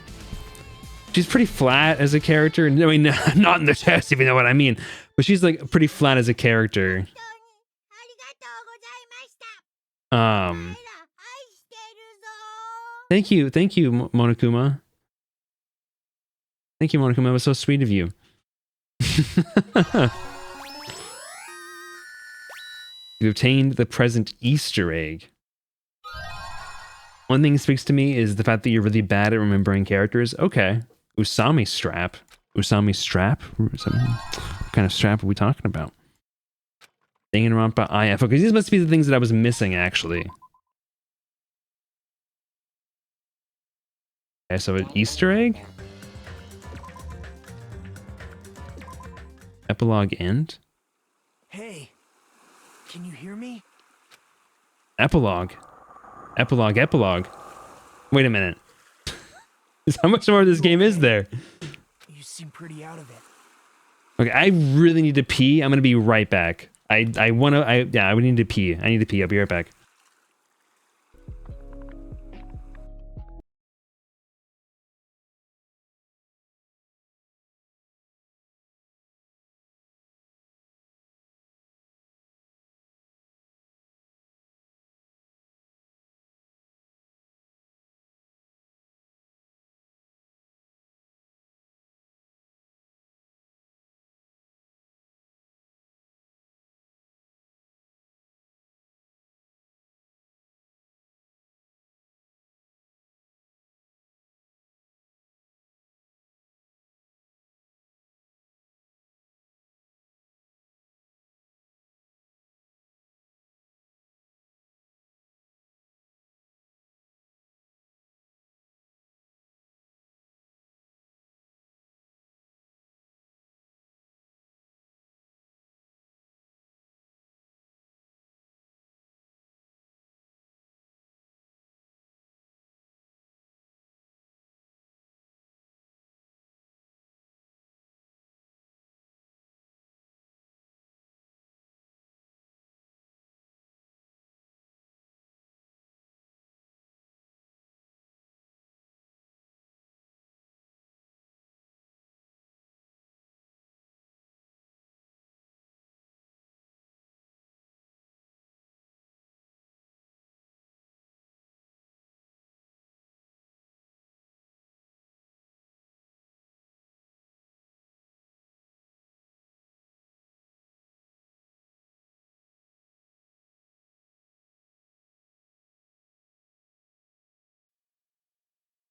she's pretty flat as a character. I mean, not in the chest, if you know what I mean, but she's like pretty flat as a character. Thank you, Monokuma. Thank you, Monokuma. That was so sweet of you. You obtained the present Easter egg. One thing that speaks to me is the fact that you're really bad at remembering characters. Okay. Usami strap. Usami strap? What kind of strap are we talking about? Danganronpa IF. Okay, these must be the things that I was missing, actually. Okay, so an Easter egg? Epilogue end? Hey, can you hear me? Epilogue. Epilogue. Wait a minute. How much more of this game is there? You seem pretty out of it. Okay, I really need to pee. I'm gonna be right back. I would need to pee. I need to pee. I'll be right back.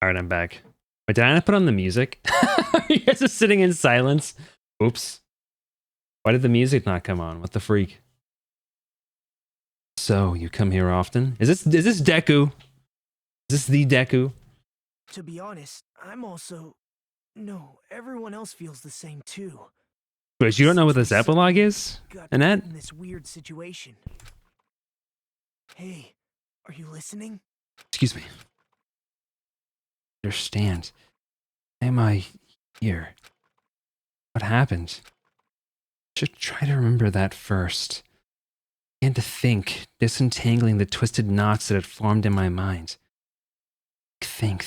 All right, I'm back. Wait, did I not put on the music? You guys are sitting in silence. Oops. Why did the music not come on? What the freak? So, you come here often? Is this Deku? Is this the Deku? To be honest, I'm also... No, everyone else feels the same too. But you don't know what this epilogue is, Got Annette? in this weird situation. Hey, are you listening? Excuse me. Understand. Why am I here? What happened? Should try to remember that first. I began to think, disentangling the twisted knots that had formed in my mind. Think.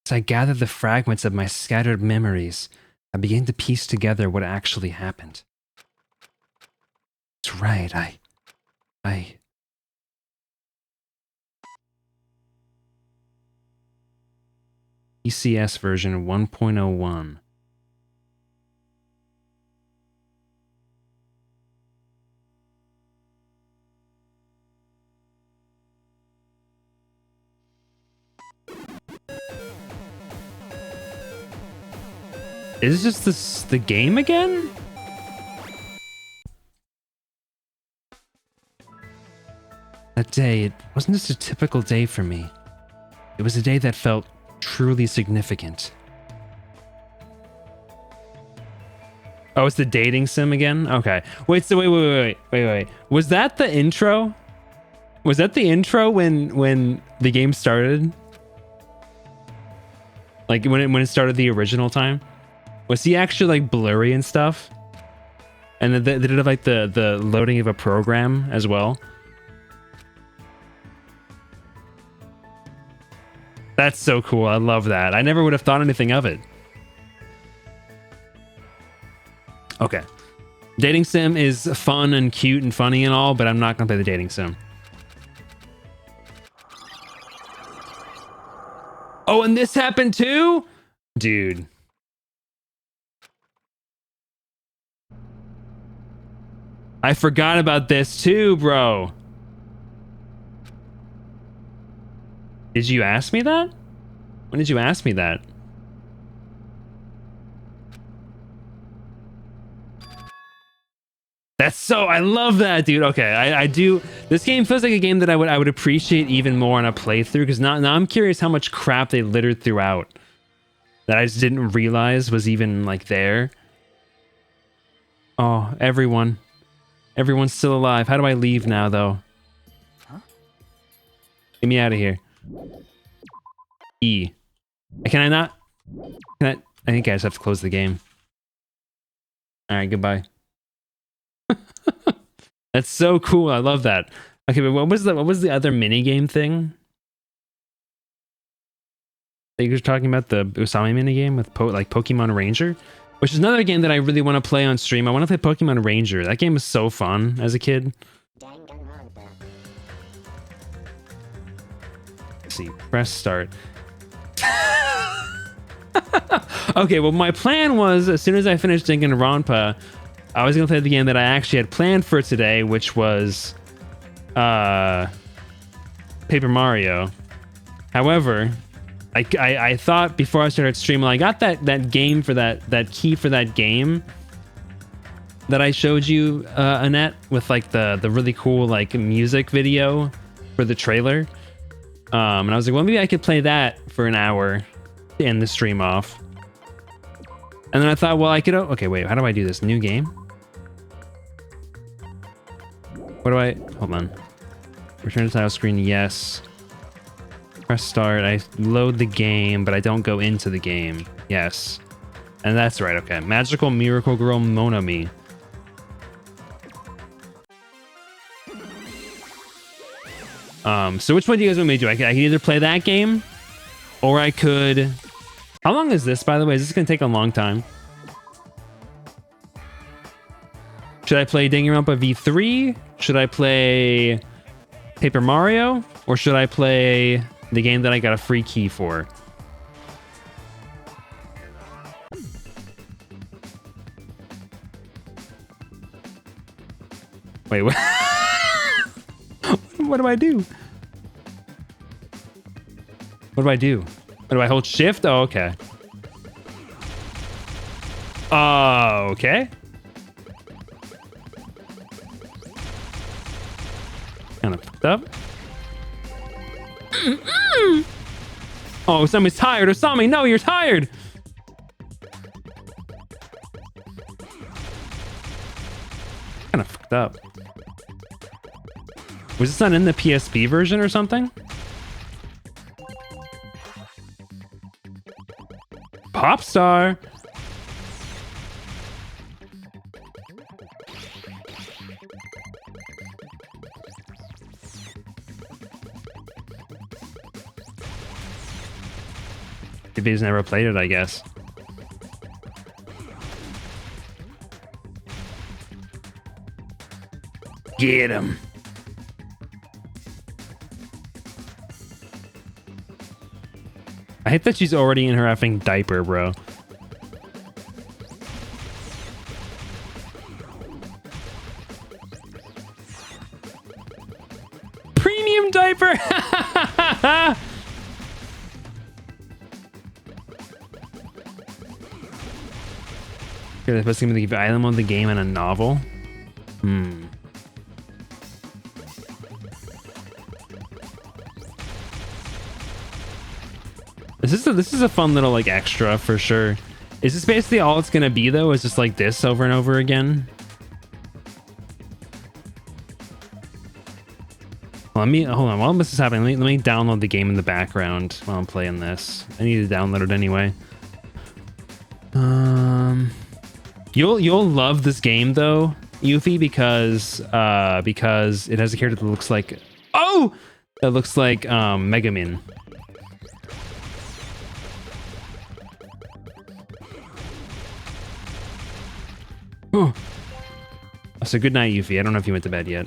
As I gathered the fragments of my scattered memories, I began to piece together what actually happened. That's right, I... ECS version 1.01. Is this the game again? That day, it wasn't just a typical day for me. It was a day that felt truly significant. Oh, it's the dating sim again? Okay. Wait, so wait. Was that the intro? Was that the intro when the game started? Like when it started the original time? Was he actually like blurry and stuff? And then did it have like the loading of a program as well? That's so cool. I love that. I never would have thought anything of it. Okay. Dating sim is fun and cute and funny and all, but I'm not gonna play the dating sim. Oh, and this happened too? Dude. I forgot about this too, bro. Did you ask me that? When did you ask me that? That's so, I love that, dude. Okay, I do. This game feels like a game that I would appreciate even more on a playthrough, because now I'm curious how much crap they littered throughout that I just didn't realize was even like there. Oh, everyone. Everyone's still alive. How do I leave now, though? Huh? Get me out of here. E. Can I not? Can I think I just have to close the game. Alright, goodbye. That's so cool. I love that. Okay, but what was the other minigame thing? That you were talking about, the Usami minigame with like Pokemon Ranger? Which is another game that I really want to play on stream. I want to play Pokemon Ranger. That game was so fun as a kid. Danganronpa. Let's see, press start. Okay, well, my plan was, as soon as I finished Danganronpa, I was going to play the game that I actually had planned for today, which was Paper Mario. However, I thought before I started streaming, I got that game for that key for that game that I showed you, Annette, with like the really cool like music video for the trailer. And I was like, well, maybe I could play that for an hour to end the stream off. And then I thought, well, I could. Okay, wait, how do I do this? New game? What do I? Hold on. Return to title screen. Yes. Press start. I load the game, but I don't go into the game. Yes. And that's right. Okay. Magical Miracle Girl Monami. So which one do you guys want me to do? I can either play that game, or I could. How long is this, by the way? Is this gonna take a long time? Should I play Danganronpa V3? Should I play Paper Mario? Or should I play the game that I got a free key for? Wait, what? What do I do? What do I do? What do I hold shift? Oh, okay. Okay. Kind of fucked up. Oh, Osami's tired. Osami, no, you're tired. Kind of fucked up. Was this not in the PSP version or something? Popstar. If he's never played it, I guess. Get him. I hate that she's already in her effing diaper, bro. Premium diaper! They're supposed to give the item of the game and a novel? Hmm. This is a fun little like extra for sure. Is this basically all it's gonna be though? Is just like this over and over again? Well, hold on. While this is happening, let me download the game in the background while I'm playing this. I need to download it anyway. You'll love this game though, Yuffie, because it has a character that looks like Megumin. Oh. So good night, Yuffie. I don't know if you went to bed yet.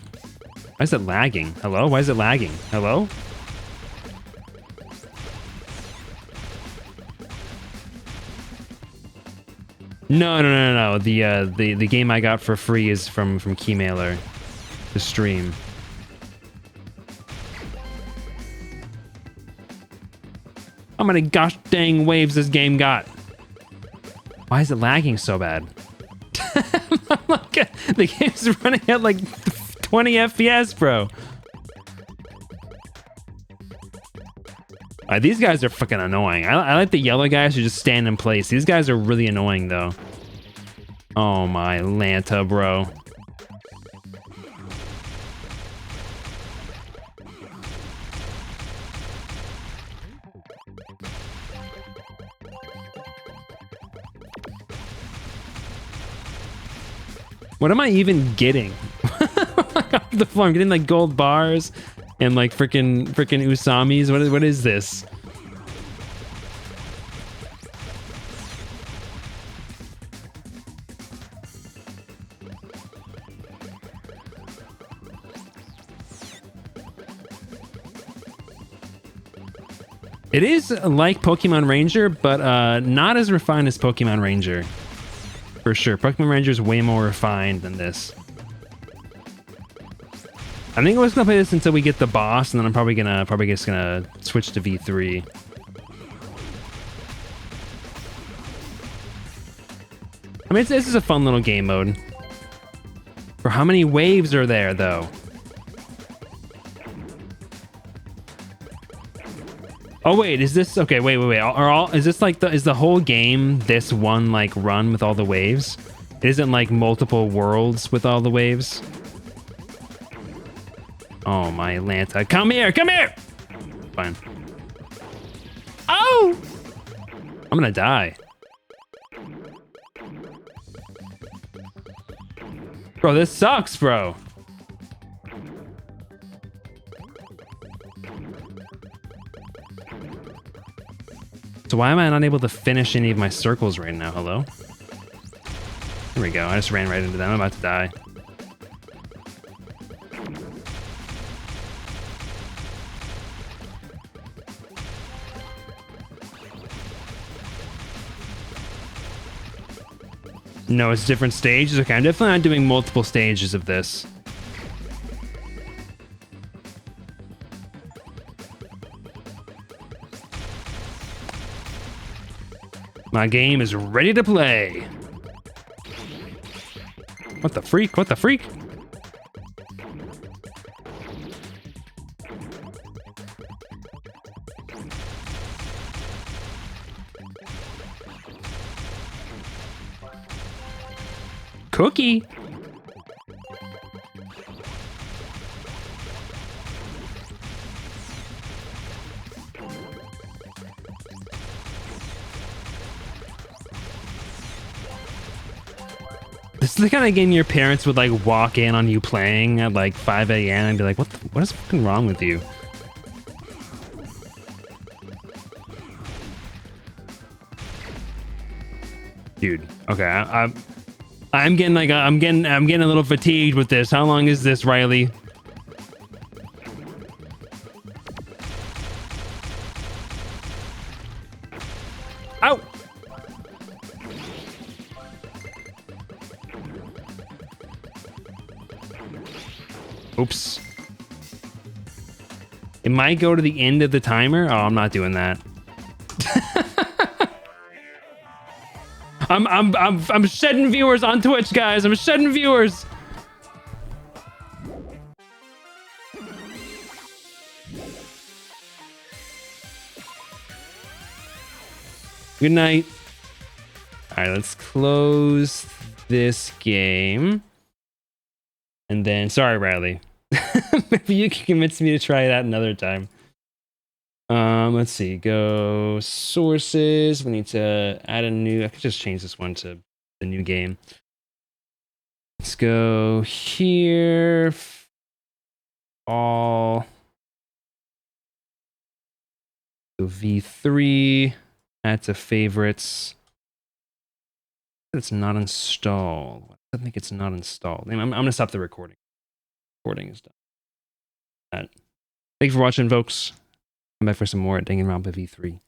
Why is it lagging? Hello? Why is it lagging? Hello? No. The game I got for free is from Keymailer. The stream. How many gosh dang waves this game got? Why is it lagging so bad? The game's running at like 20 FPS, bro. These guys are fucking annoying. I like the yellow guys who just stand in place. These guys are really annoying, though. Oh my Lanta, bro. What am I even getting? Off the floor, I'm getting like gold bars and like freaking Usamis. What is this? It is like Pokemon Ranger, but not as refined as Pokemon Ranger. For sure. Pokemon Ranger is way more refined than this. I think I'm just gonna play this until we get the boss, and then I'm probably just gonna switch to V3. I mean, this is a fun little game mode. For how many waves are there, though? Oh wait, is this okay? Wait. Is this like is the whole game this one like run with all the waves? It isn't like multiple worlds with all the waves. Oh my Lanta, come here! Fine. Oh! I'm gonna die. Bro, this sucks, bro. So why am I not able to finish any of my circles right now? Hello? Here we go. I just ran right into them. I'm about to die. No, it's different stages. Okay, I'm definitely not doing multiple stages of this. My game is ready to play. What the freak? What the freak? Cookie. This is the kind of game your parents would like walk in on you playing at like 5 a.m. and be like, what is fucking wrong with you? Dude, okay, I'm getting like I'm getting a little fatigued with this. How long is this, Riley? Ow! Oops. It might go to the end of the timer. Oh, I'm not doing that. I'm shedding viewers on Twitch, guys. I'm shedding viewers. Good night. All right, let's close this game. And then, sorry, Riley. Maybe you can convince me to try that another time. Let's see. Go sources. We need to add a new. I could just change this one to the new game. Let's go here. All. Go V3. Add to favorites. It's not installed. I think it's not installed. I'm gonna stop the recording. Recording is done. All right. Thanks for watching, folks. Come back for some more at Danganronpa V3.